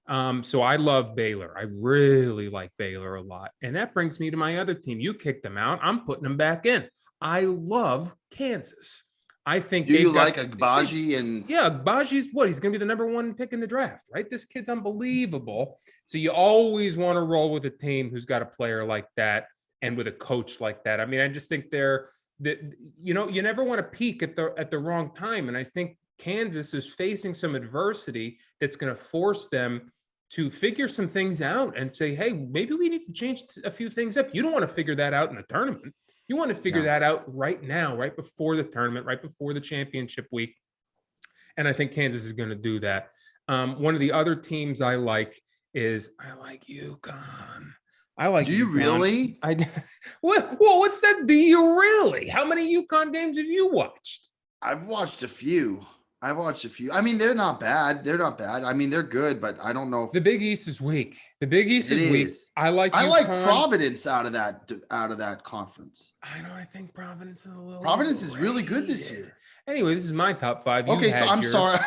So I love Baylor. I really like Baylor a lot. And that brings me to my other team. You kicked them out. I'm putting them back in. I love Kansas. I think you like Agbaji and Agbaji's what? He's going to be the number 1 pick in the draft, right? This kid's unbelievable. So you always want to roll with a team who's got a player like that and with a coach like that. I mean, I just think you never want to peak at the wrong time. And I think Kansas is facing some adversity that's going to force them to figure some things out and say, hey, maybe we need to change a few things up. You don't want to figure that out in the tournament. You want to figure that out right now, right before the tournament, right before the championship week. And I think Kansas is going to do that. One of the other teams I like UConn. Do you really? What's that? Do you really? How many UConn games have you watched? I've watched a few. I mean, they're not bad. I mean, they're good, but I don't know. The Big East is weak. Weak. I like Providence out of that conference. I think Providence is a little. Providence is really good this year. Anyway, this is my top 5. Okay, so I'm sorry.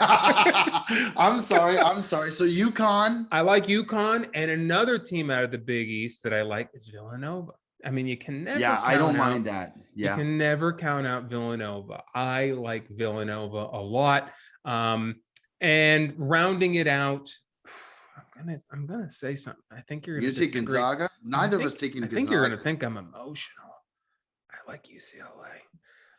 I'm sorry. So UConn. I like UConn, and another team out of the Big East that I like is Villanova. I mean, you can never. Yeah, I don't mind that. Yeah, you can never count out Villanova. I like Villanova a lot. And rounding it out, I'm gonna say something. I think you're gonna take Gonzaga. Neither of us taking Gonzaga. I think you're gonna think I'm emotional. I like UCLA.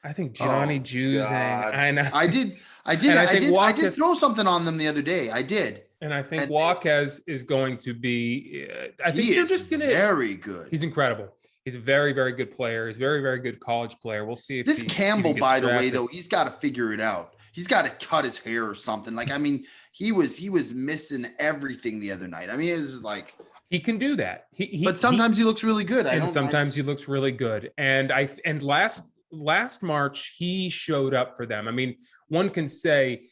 I think Johnny Juzang. I know. I did throw something on them the other day. I did. And I think Jaquez is going to be. I think they're just going to very good. He's incredible. He's a very, very good player. He's a very, very good college player. We'll see if this Campbell, by the way, though, he's got to figure it out. He's got to cut his hair or something. Like, I mean, he was missing everything the other night. I mean, it was like he can do that. But sometimes he looks really good. Sometimes he looks really good. And last March he showed up for them. I mean, one can say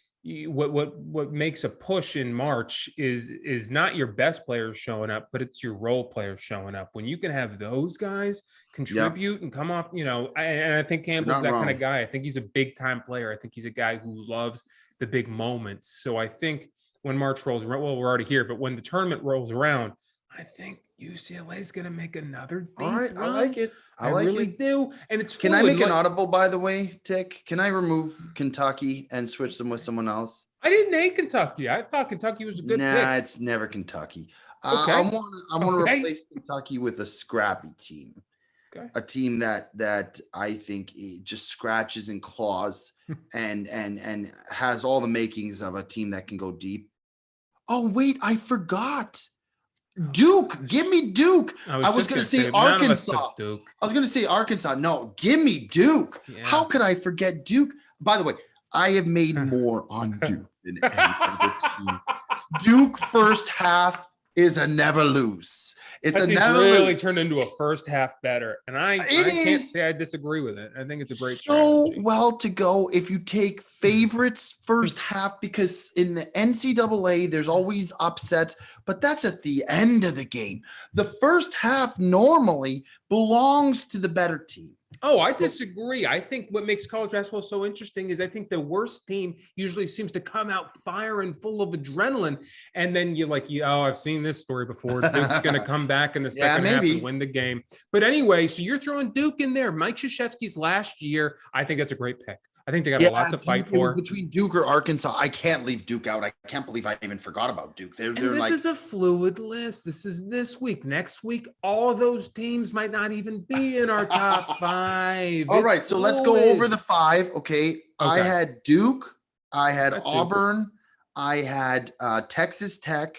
what makes a push in March is not your best players showing up, but it's your role players showing up. When you can have those guys contribute and come off, and I think Campbell's that kind of guy. I think he's a big time player. I think he's a guy who loves the big moments. So I think when March rolls around, well, we're already here, but when the tournament rolls around, I think UCLA is going to make another deep All right, run. I like it. I really do. And it's Can I make an audible, by the way, Tick? Can I remove Kentucky and switch them with someone else? I didn't hate Kentucky. I thought Kentucky was a good pick. Nah, it's never Kentucky. Okay. I want to replace Kentucky with a scrappy team. Okay. A team that I think just scratches and claws and has all the makings of a team that can go deep. Oh, wait, I forgot. Duke, give me Duke. I was going to say Arkansas. I was going to say Arkansas. No, give me Duke. Yeah. How could I forget Duke? By the way, I have made more on Duke than any other team. Duke first half is a never lose. It's a never really lose. Turned into a first half better, and I can't say I disagree with it. I think it's a great strategy. Well to go if you take favorites first half, because in the NCAA there's always upsets, but that's at the end of the game. The first half normally belongs to the better team. Oh, I disagree. I think what makes college basketball so interesting is I think the worst team usually seems to come out firing full of adrenaline. And then you're like, I've seen this story before. Duke's going to come back in the second half and win the game. But anyway, so you're throwing Duke in there. Mike Krzyzewski's last year. I think that's a great pick. I think they got a lot to fight for. Between Duke or Arkansas, I can't leave Duke out. I can't believe I even forgot about Duke. This is a fluid list. This is this week. Next week, all those teams might not even be in our top five. All right, so let's go over the five. Okay. I had Duke. I had Auburn. I had Texas Tech.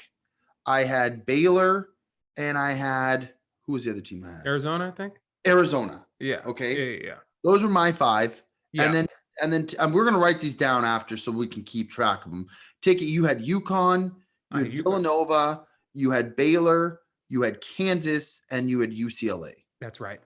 I had Baylor. And I had, who was the other team I had? Arizona, I think. Arizona. Yeah. Okay. Yeah. Those were my five. Yeah. And then we're going to write these down after so we can keep track of them. Ticket, you had UConn, you had Villanova, you had Baylor, you had Kansas, and you had UCLA. That's right.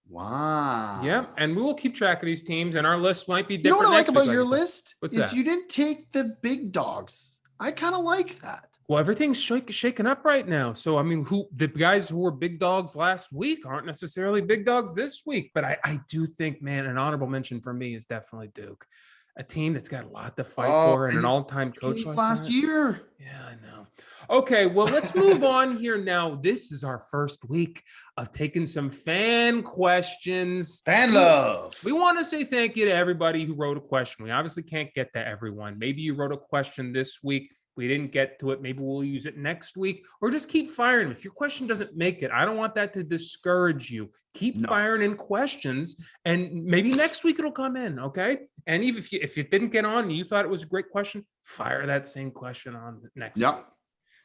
Wow. Yeah, and we will keep track of these teams, and our list might be different. You know what I like about your list? What's that? You didn't take the big dogs. I kind of like that. Well, everything's shaking up right now. So, I mean, the guys who were big dogs last week aren't necessarily big dogs this week. But I do think, man, an honorable mention for me is definitely Duke, a team that's got a lot to fight for and an all-time coach like last year. Yeah, I know. Okay, well, let's move on here now. This is our first week of taking some fan questions. Fan love. We want to say thank you to everybody who wrote a question. We obviously can't get to everyone. Maybe you wrote a question this week. We didn't get to it. Maybe we'll use it next week, or just keep firing. If your question doesn't make it, I don't want that to discourage you. Keep firing in questions, and maybe next week it'll come in. Okay. And even if it didn't get on and you thought it was a great question, fire that same question on next week.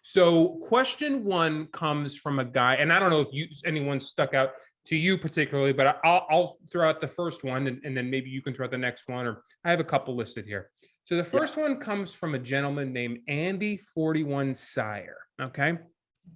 So question one comes from a guy, and I don't know if anyone stuck out to you particularly, but I'll throw out the first one, and then maybe you can throw out the next one, or I have a couple listed here. So the first one comes from a gentleman named Andy41 Sire. Okay.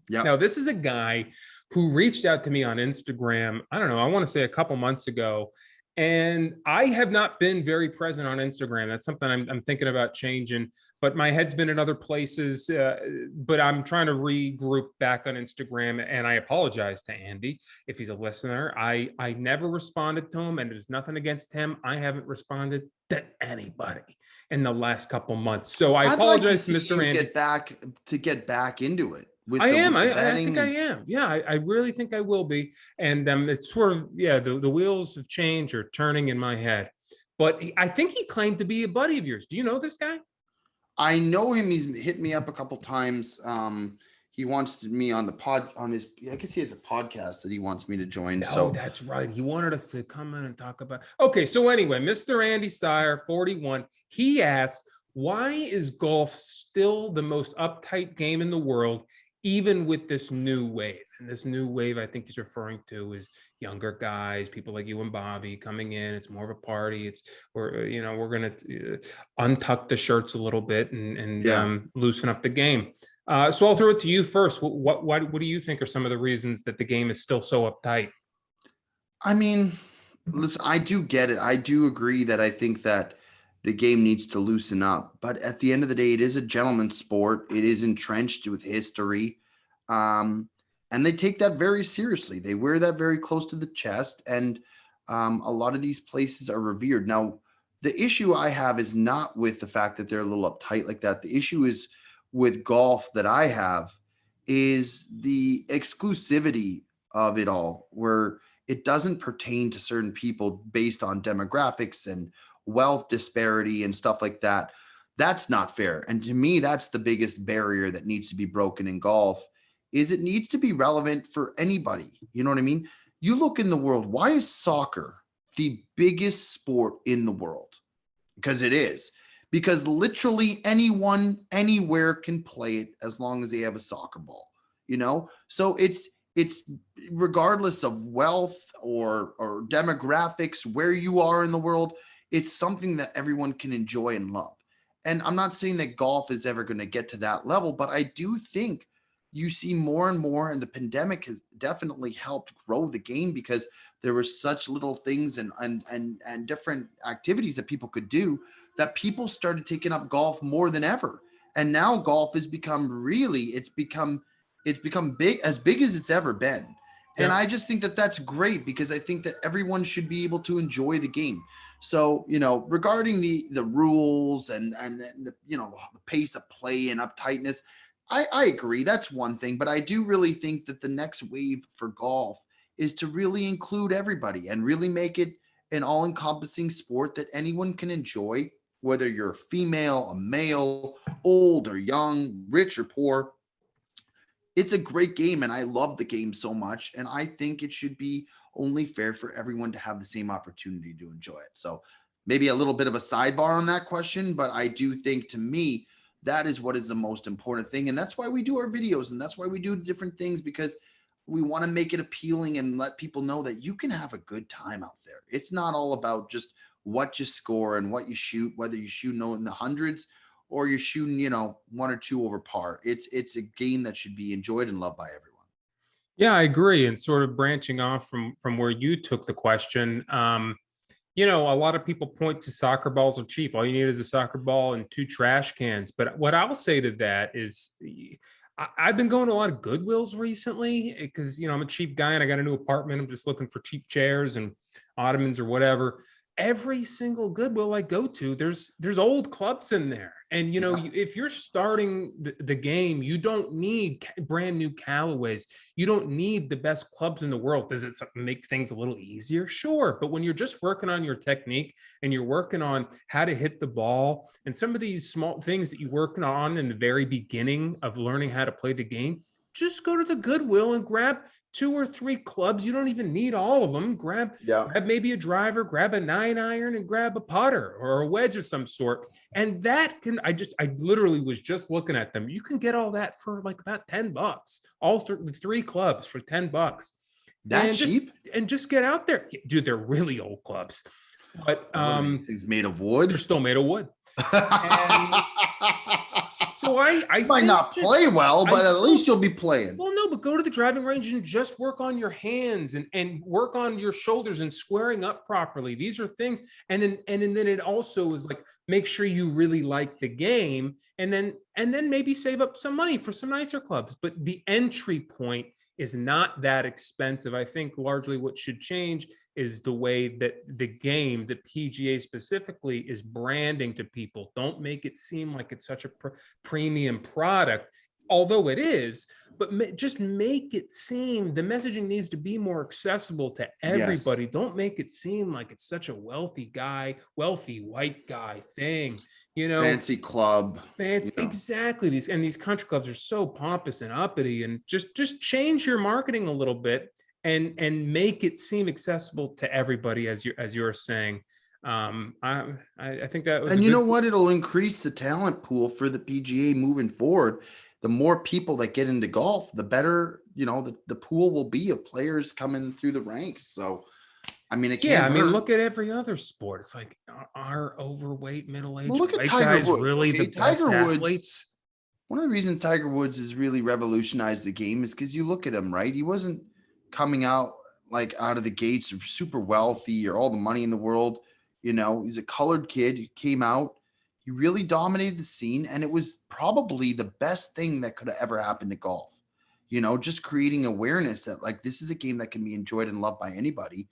Yeah. Now this is a guy who reached out to me on Instagram. I don't know. I want to say a couple months ago, and I have not been very present on Instagram. That's something I'm thinking about changing, but my head's been in other places. But I'm trying to regroup back on Instagram, and I apologize to Andy if he's a listener. I never responded to him, and there's nothing against him. I haven't responded to anybody in the last couple months. So I apologize to Mr. Andy. Get back into it. I think I am. Yeah, I really think I will be. And it's sort of, the wheels have changed or turning in my head. But I think he claimed to be a buddy of yours. Do you know this guy? I know him. He's hit me up a couple times. He wants me on the pod on his. I guess he has a podcast that he wants me to join. Oh, So that's right. He wanted us to come in and talk about. Okay, so anyway, Mr. Andy Sire, 41, he asks, why is golf still the most uptight game in the world, even with this new wave? And this new wave, I think he's referring to is younger guys, people like you and Bobby coming in. It's more of a party. We're gonna untuck the shirts a little bit and loosen up the game. So I'll throw it to you first. What do you think are some of the reasons that the game is still so uptight? I mean, listen, I do get it. I do agree that I think that the game needs to loosen up. But at the end of the day, it is a gentleman's sport. It is entrenched with history. And they take that very seriously. They wear that very close to the chest. And a lot of these places are revered. Now, the issue I have is not with the fact that they're a little uptight like that. The issue is with golf that I have is the exclusivity of it all, where it doesn't pertain to certain people based on demographics and wealth disparity and stuff like that. That's not fair. And to me, that's the biggest barrier that needs to be broken in golf, is it needs to be relevant for anybody. You know what I mean? You look in the world, why is soccer the biggest sport in the world? Because it is. Because literally anyone, anywhere can play it as long as they have a soccer ball, you know? So it's regardless of wealth or demographics, where you are in the world, it's something that everyone can enjoy and love. And I'm not saying that golf is ever going to get to that level, but I do think you see more and more, and the pandemic has definitely helped grow the game because there were such little things and different activities that people could do that people started taking up golf more than ever. And now golf has become it's become big as it's ever been. And I just think that that's great because I think that everyone should be able to enjoy the game. So, regarding the rules and the pace of play and uptightness, I agree. That's one thing, but I do really think that the next wave for golf is to really include everybody and really make it an all-encompassing sport that anyone can enjoy, whether you're a female, a male, old or young, rich or poor. It's a great game, and I love the game so much, and I think it should be only fair for everyone to have the same opportunity to enjoy it. So maybe a little bit of a sidebar on that question, but I do think, to me, that is what is the most important thing, and that's why we do our videos, and that's why we do different things, because we want to make it appealing and let people know that you can have a good time out there. It's not all about just what you score and what you shoot, whether you shoot in the hundreds or you're shooting, one or two over par. It's a game that should be enjoyed and loved by everyone. Yeah, I agree. And sort of branching off from where you took the question, a lot of people point to soccer balls are cheap. All you need is a soccer ball and 2 trash cans. But what I'll say to that is I've been going to a lot of Goodwills recently because, I'm a cheap guy and I got a new apartment. I'm just looking for cheap chairs and ottomans or whatever. Every single Goodwill I go to, there's old clubs in there. And, if you're starting the game, you don't need brand new Callaways. You don't need the best clubs in the world. Does it make things a little easier? Sure. But when you're just working on your technique and you're working on how to hit the ball and some of these small things that you're working on in the very beginning of learning how to play the game, just go to the Goodwill and grab 2 or 3 clubs. You don't even need all of them. Grab maybe a driver, grab a 9-iron, and grab a putter or a wedge of some sort. And that I literally was just looking at them. You can get all that for like about $10. All 3 clubs for $10. That's cheap? And just get out there. Dude, they're really old clubs. But these things made of wood? They're still made of wood. So I might not play well, but at least you'll be playing. Well, no, but go to the driving range and just work on your hands and work on your shoulders and squaring up properly. These are things. And then it also is like, make sure you really like the game and then maybe save up some money for some nicer clubs. But the entry point is not that expensive. I think largely what should change is the way that the game, the PGA specifically, is branding to people. Don't make it seem like it's such a premium product. although it is, but just make it seem, the messaging needs to be more accessible to everybody. Yes. Don't make it seem like it's such a wealthy white guy thing, fancy club. Fancy, exactly. These country clubs are so pompous and uppity, and just change your marketing a little bit and make it seem accessible to everybody, as you're saying. I think that was, and what, it'll increase the talent pool for the PGA moving forward. The more people that get into golf, the better, the pool will be of players coming through the ranks. So, I mean, it can't hurt. Look at every other sport. It's like, are overweight, middle-aged look at Tiger guys Woods. Really the best athletes? One of the reasons Tiger Woods has really revolutionized the game is because you look at him, right? He wasn't coming out out of the gates super wealthy or all the money in the world. He's a colored kid. He came out. He really dominated the scene, and it was probably the best thing that could have ever happened to golf. Just creating awareness that this is a game that can be enjoyed and loved by anybody.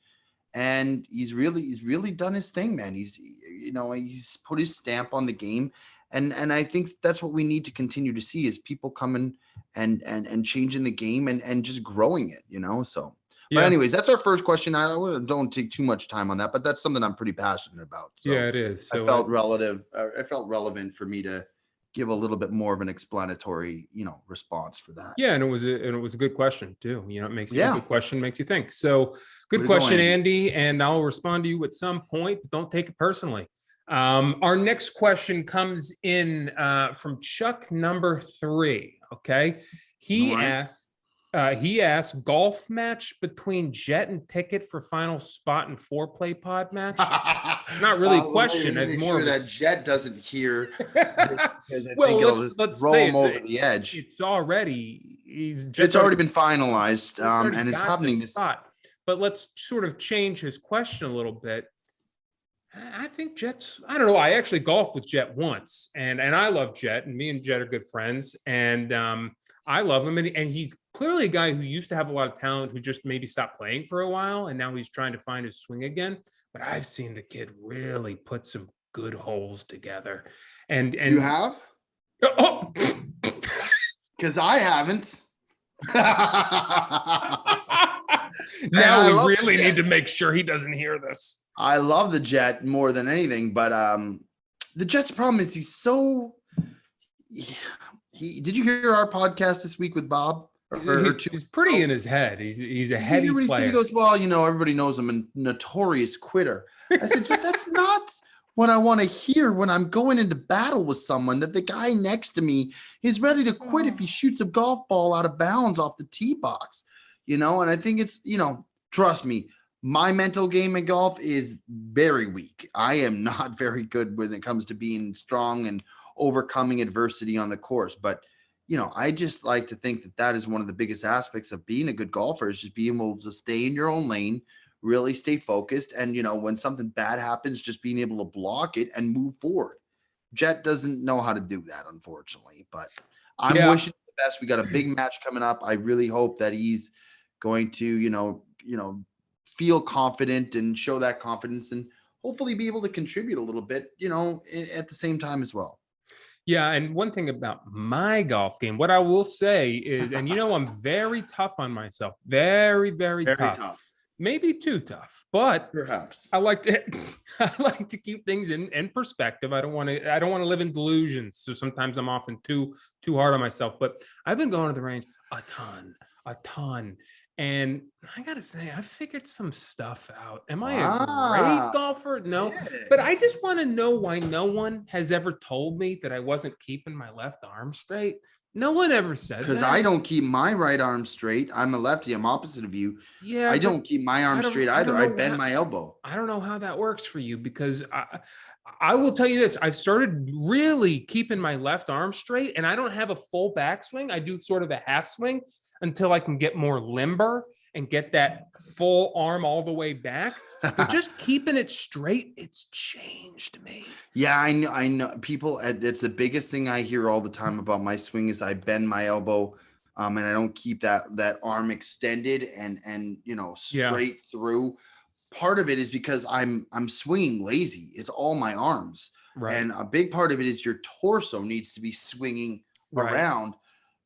And he's really done his thing, man. He's put his stamp on the game, and I think that's what we need to continue to see is people coming and changing the game and just growing it. So. Yeah. But anyways, that's our first question. I don't take too much time on that, but that's something I'm pretty passionate about. So yeah, it is. So I felt relevant for me to give a little bit more of an explanatory, response for that. Yeah, and it was a good question too. It makes a good question makes you think. So good question, Andy, and I'll respond to you at some point. But don't take it personally. Our next question comes in from Chuck number 3. Okay, he asked, golf match between Jet and Pickett for final spot and foreplay pod match. Not really a question. It's more sure that Jet doesn't hear. Well, let's roll him over the edge. It's already been finalized, and it's happening this spot. But let's sort of change his question a little bit. I think Jet's, I don't know. I actually golfed with Jet once, and I love Jet, and me and Jet are good friends, and I love him, and he's clearly a guy who used to have a lot of talent, who just maybe stopped playing for a while, and now he's trying to find his swing again. But I've seen the kid really put some good holes together. And you have? Oh, because I haven't. Now we really need to make sure he doesn't hear this. I love the Jet more than anything, but the Jet's problem is he's so. Did you hear our podcast this week with Bob? He's pretty in his head. He's a heady player. He goes, well, everybody knows I'm a notorious quitter. I said, that's not what I want to hear when I'm going into battle with someone, that the guy next to me is ready to quit if he shoots a golf ball out of bounds off the tee box, and I think it's, trust me, my mental game in golf is very weak. I am not very good when it comes to being strong and overcoming adversity on the course. But, I just like to think that is one of the biggest aspects of being a good golfer, is just being able to stay in your own lane, really stay focused. And, when something bad happens, just being able to block it and move forward. Jet doesn't know how to do that, unfortunately, but I'm wishing the best. We got a big match coming up. I really hope that he's going to, feel confident and show that confidence and hopefully be able to contribute a little bit, at the same time as well. Yeah. And one thing about my golf game, what I will say is, and I'm very tough on myself, very, very, very tough. Maybe too tough, but perhaps I like to keep things in perspective. I don't want to live in delusions. So sometimes I'm often too hard on myself, but I've been going to the range a ton. And I got to say, I figured some stuff out. Am I a great golfer? No, but I just want to know why no one has ever told me that I wasn't keeping my left arm straight. No one ever said that. Because I don't keep my right arm straight. I'm a lefty. I'm opposite of you. Yeah, I don't keep my arm straight either. I bend my elbow. I don't know how that works for you, because I will tell you this. I've started really keeping my left arm straight, and I don't have a full backswing. I do sort of a half swing until I can get more limber and get that full arm all the way back. But just keeping it straight, it's changed me. Yeah, I know people. It's the biggest thing I hear all the time about my swing is I bend my elbow, and I don't keep that arm extended and straight through. Part of it is because I'm swinging lazy. It's all my arms, right? And a big part of it is your torso needs to be swinging around.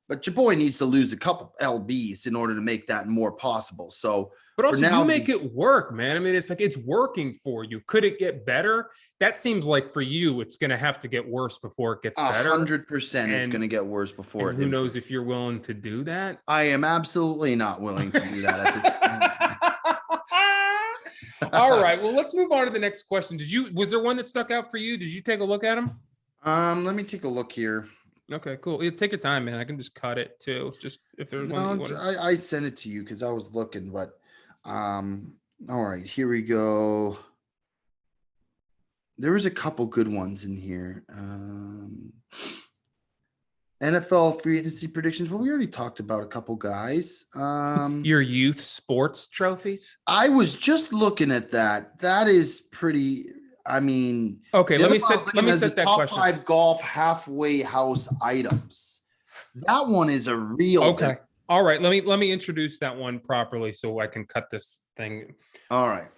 but your boy needs to lose a couple lbs in order to make that more possible. So but also you make it work, man. I mean, it's like it's working for you. Could it get better? That seems like for you it's going to have to get worse before it gets better. 100% it's going to get worse before who knows if you're willing to do that. I am absolutely not willing to do that at this point. All right, well, let's move on to the next question. Was there one that stuck out for you? Did you take a look at them? Let me take a look here. Okay, cool. Yeah, take your time, man. I can just cut it too. Just if there's one. I sent it to you because I was looking, but all right, here we go. There was a couple good ones in here. NFL free agency predictions. Well, we already talked about a couple guys. Your youth sports trophies. I was just looking at that. That is pretty. I mean, okay. Let me set that top question. 5 golf halfway house items. That one is a real. Okay. Thing. All right. Let me introduce that one properly so I can cut this thing. All right.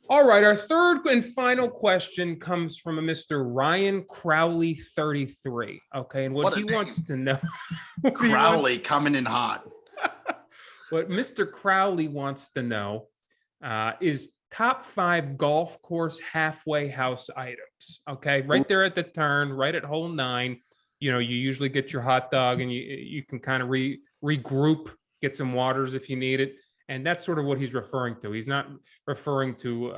All right, our third and final question comes from a Mr. Ryan Crowley, 33. Okay, and what he wants to know. Crowley coming in hot. What Mr. Crowley wants to know is top 5 golf course halfway house items. Okay, right there at the turn, right at hole 9. You know, you usually get your hot dog and you can kind of regroup, get some waters if you need it. And that's sort of what he's referring to. He's not referring to,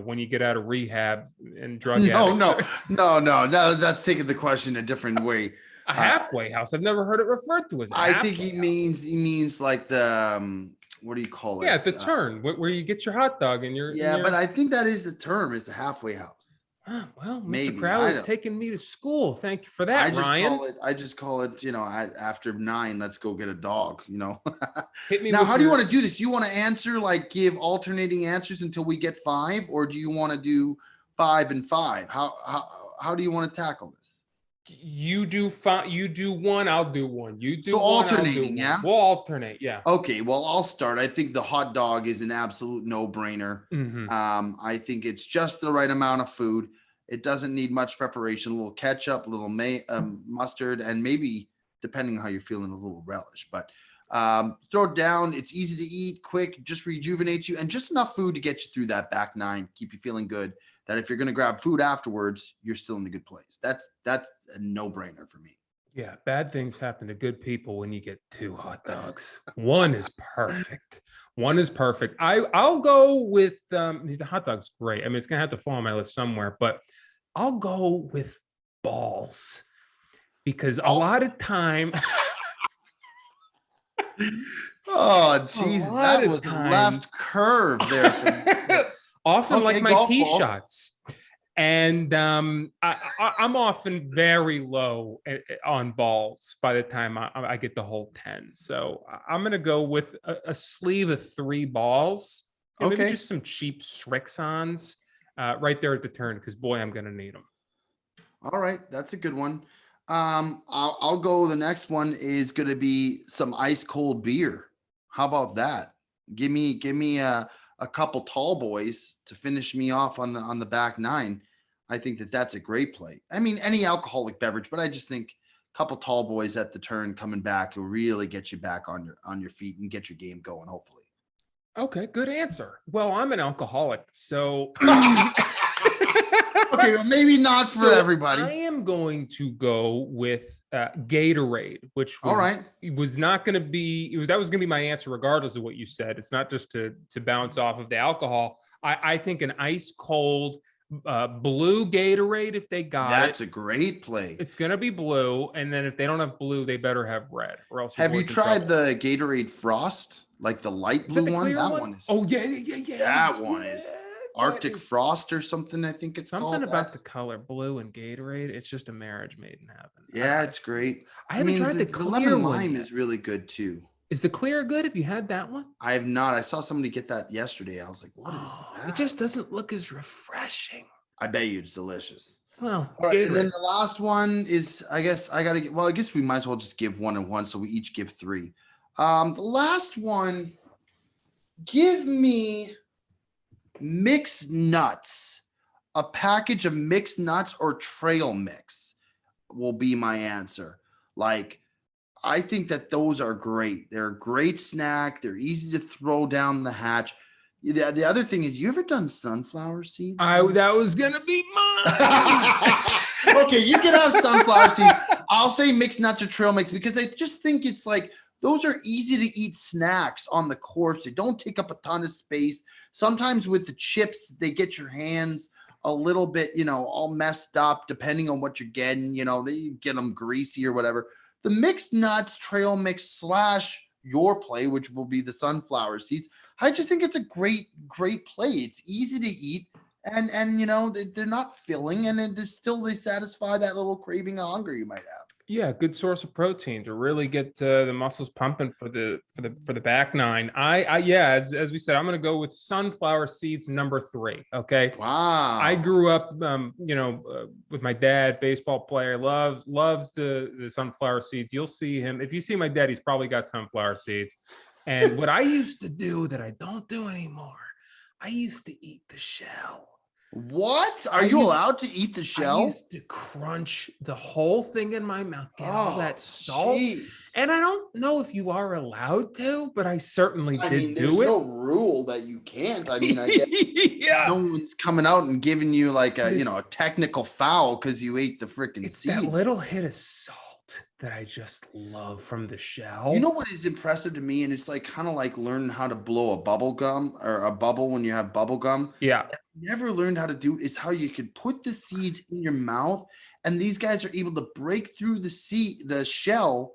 when you get out of rehab and drug addicts. No. That's taking the question a different way. A halfway house. I've never heard it referred to as a halfway I think he means like the, what do you call it? Yeah, the turn where you get your hot dog and but I think that is the term. It's a halfway house. Well, Maybe. Mr. Crowley's taking me to school. Thank you for that, Ryan. I just call it, after 9, let's go get a dog, Hit me Now, how do you want to do this? You want to answer, like give alternating answers until we get 5, or do you want to do 5 and 5? How do you want to tackle this? You do 5, you do 1, I'll do 1. You do so one, alternating, yeah? We'll alternate, yeah. Okay, well, I'll start. I think the hot dog is an absolute no-brainer. Mm-hmm. I think it's just the right amount of food. It doesn't need much preparation. A little ketchup, a little mustard, and maybe, depending on how you're feeling, a little relish. But throw it down. It's easy to eat, quick, just rejuvenates you, and just enough food to get you through that back 9, keep you feeling good. That if you're going to grab food afterwards, you're still in a good place. That's a no-brainer for me. Yeah, bad things happen to good people when you get 2 hot dogs. 1 is perfect. 1 is perfect. I'll go with the hot dog's great. I mean, it's gonna have to fall on my list somewhere, but I'll go with balls because a lot of time. Oh, geez, that was a left curve there. Often like my tee shots. And I'm often very low on balls by the time I get the whole 10. So I'm going to go with a sleeve of 3 balls. And maybe just some cheap Srixons right there at the turn because, boy, I'm going to need them. All right. That's a good one. I'll go. The next one is going to be some ice cold beer. How about that? Give me a couple tall boys to finish me off on the back 9. I think that's a great play. I mean, any alcoholic beverage, but I just think a couple tall boys at the turn coming back will really get you back on your feet and get your game going, hopefully. Okay, good answer. Well, I'm an alcoholic, so okay, well, maybe not for everybody. I am going to go with Gatorade, which was not going to be that was going to be my answer regardless of what you said. It's not just to bounce off of the alcohol. I think an ice cold blue Gatorade if they got it. That's a great play. It's gonna be blue, and then if they don't have blue, they better have red, or else. Have you tried the Gatorade Frost, like the light blue one? That one is. Oh yeah. That one is Arctic Frost or something. I think it's something about the color blue and Gatorade. It's just a marriage made in heaven. Yeah, it's great. I haven't tried the lemon lime is really good too. Is the clear good? Have you had that one? I have not. I saw somebody get that yesterday. I was like, what is that? It just doesn't look as refreshing. I bet you it's delicious. Well, it's right, and then the last one is, I guess I guess we might as well just give 1 and 1. So we each give 3. The last one, give me mixed nuts. A package of mixed nuts or trail mix will be my answer. Like, I think that those are great. They're a great snack. They're easy to throw down the hatch. The other thing is, you ever done sunflower seeds? That was gonna be mine. Okay, you can have sunflower seeds. I'll say mixed nuts or trail mix because I just think it's like those are easy to eat snacks on the course. They don't take up a ton of space. Sometimes with the chips, they get your hands a little bit, all messed up depending on what you're getting. They get them greasy or whatever. The mixed nuts, trail mix / your play, which will be the sunflower seeds. I just think it's a great play. It's easy to eat, and they're not filling, and they satisfy that little craving of hunger you might have. Yeah, good source of protein to really get the muscles pumping for the back nine. As we said, I'm going to go with sunflower seeds number 3. Okay. Wow. I grew up, with my dad, baseball player, loves the sunflower seeds. You'll see him. If you see my dad, he's probably got sunflower seeds. And what I used to do that I don't do anymore, I used to eat the shell. What? Are you allowed to eat the shell? I used to crunch the whole thing in my mouth, get all that salt. Geez. And I don't know if you are allowed to, but I certainly did do it. There's no rule that you can't. I guess no one's coming out and giving you like a technical foul because you ate the freaking seed. That little hit of salt that I just love from the shell. You know what is impressive to me? And it's like kind of like learning how to blow a bubble gum or a bubble when you have bubble gum. Yeah. Never learned how to do is how you could put the seeds in your mouth, and these guys are able to break through the shell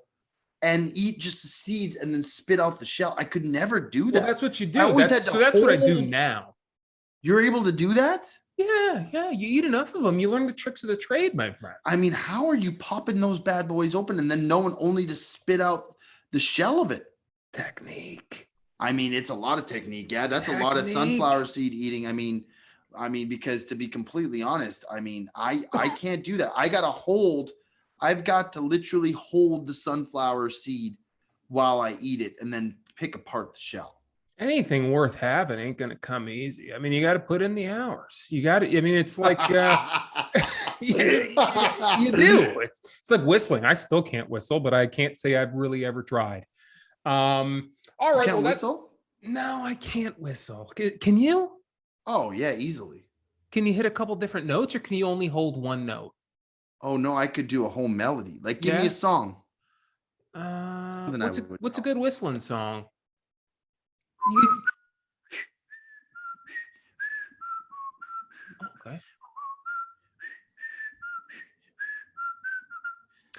and eat just the seeds and then spit out the shell. I could never do that. Well, that's what you do. That's what I do now. You're able to do that? Yeah. You eat enough of them, you learn the tricks of the trade, my friend. I mean, how are you popping those bad boys open and then knowing only to spit out the shell of it? Technique. I mean, it's a lot of technique. Yeah, that's a lot of sunflower seed eating. I mean, because to be completely honest, I can't do that. I've got to literally hold the sunflower seed while I eat it and then pick apart the shell. Anything worth having ain't going to come easy. I mean, you got to put in the hours. It's like, you do. It's like whistling. I still can't whistle, but I can't say I've really ever tried. All right. You can't whistle? No, I can't whistle. Can you? Oh yeah, easily. Can you hit a couple different notes, or can you only hold one note? Oh no, I could do a whole melody. Like, give me a song. What's a good whistling song? Okay.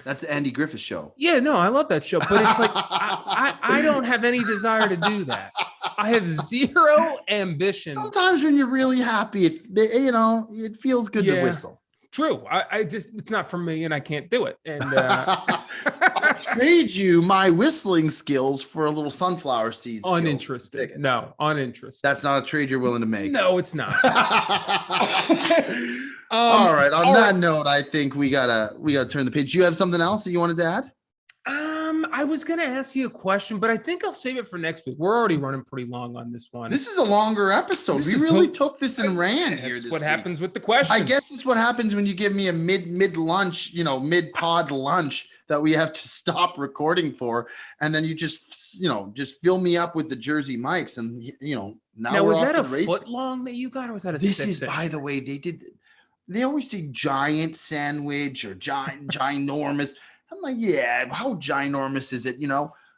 That's the Andy Griffith Show. Yeah, no, I love that show, but it's like I don't have any desire to do that. I have zero ambition. Sometimes when you're really happy, it feels good to whistle. True. It's not for me, and I can't do it. And I'll trade you my whistling skills for a little sunflower seeds. Uninterested. No, uninterested. That's not a trade you're willing to make. No, it's not. All right. On that note, I think we gotta turn the page. You have something else that you wanted to add? I was going to ask you a question, but I think I'll save it for next week. We're already running pretty long on this one. This is a longer episode. We really took this and ran here. That's what happens with the questions. I guess it's what happens when you give me a mid lunch, mid-pod lunch that we have to stop recording for. And then you just fill me up with the Jersey Mikes. And, now was that a foot long that you got, or was that a 6 inch? By the way, they always say giant sandwich or ginormous. I'm like, yeah, how ginormous is it?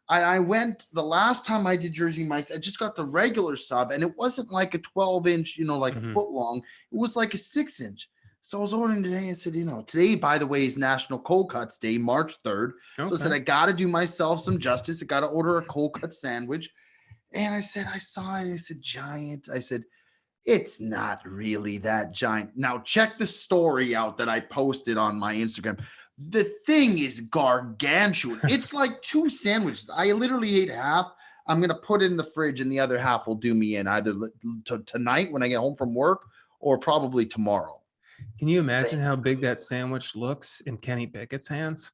I went the last time I did Jersey Mike's, I just got the regular sub, and it wasn't like a 12-inch, like a foot long. It was like a 6-inch. So I was ordering today and said, today, by the way, is National Cold Cuts Day, March 3rd. Okay. So I said, I got to do myself some justice. I got to order a cold cut sandwich. And I said, I saw it. I said, giant. I said, it's not really that giant. Now check the story out that I posted on my Instagram. The thing is gargantuan. It's like 2 sandwiches. I literally ate half. I'm going to put it in the fridge, and the other half will do me in either tonight when I get home from work or probably tomorrow. Can you imagine how big that sandwich looks in Kenny Pickett's hands?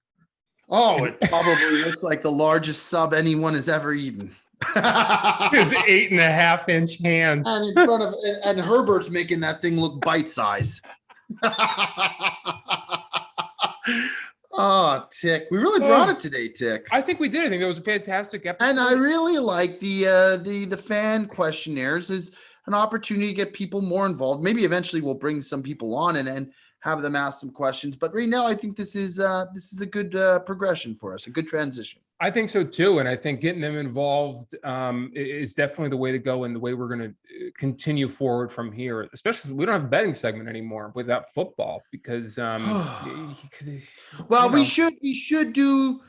Oh, it probably looks like the largest sub anyone has ever eaten. His 8.5-inch hands. And in front of and Herbert's making that thing look bite size. Oh, Tick. We really brought it today, Tick. I think we did. I think that was a fantastic episode. And I really like the fan questionnaires as an opportunity to get people more involved. Maybe eventually we'll bring some people on and have them ask some questions. But right now, I think this is a good progression for us, a good transition. I think so too, and I think getting them involved is definitely the way to go, and the way we're going to continue forward from here. Especially since we don't have a betting segment anymore without football, because we should do.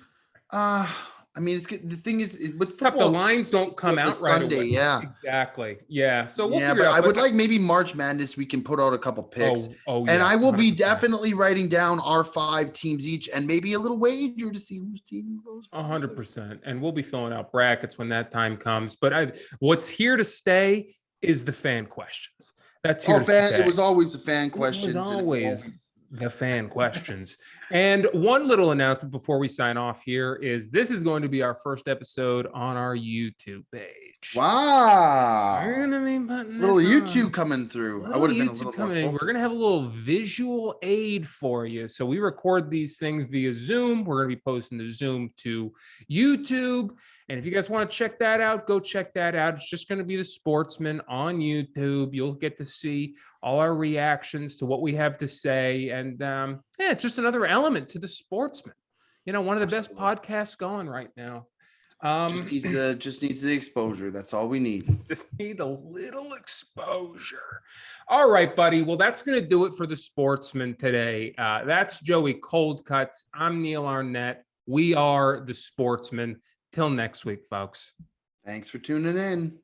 I mean, it's good. The thing is with football, the lines don't come out right Sunday, away. Yeah, exactly. Yeah, so we'll figure but it out. I would like maybe March Madness. We can put out a couple picks. And I will 100%. be definitely writing down our 5 teams each, and maybe a little wager to see whose team goes. 100%, and we'll be filling out brackets when that time comes. But what's here to stay is the fan questions. That's here to stay. It was always the fan questions. It was always the fan questions. And one little announcement before we sign off here is this is going to be our first episode on our YouTube page. Wow. We're going to be putting little YouTube coming through. I would have been a little coming in. We're going to have a little visual aid for you. So we record these things via Zoom. We're going to be posting the Zoom to YouTube. And if you guys want to check that out, go check that out. It's just going to be the Sportsmen on YouTube. You'll get to see all our reactions to what we have to say. And it's just another element to the Sportsmen. One of the best podcasts going right now. Just needs the exposure. That's all we need. Just need a little exposure. All right, buddy. Well, that's going to do it for the Sportsmen today. That's Joey Cold Cuts. I'm Neil Arnett. We are the Sportsmen. Till next week, folks. Thanks for tuning in.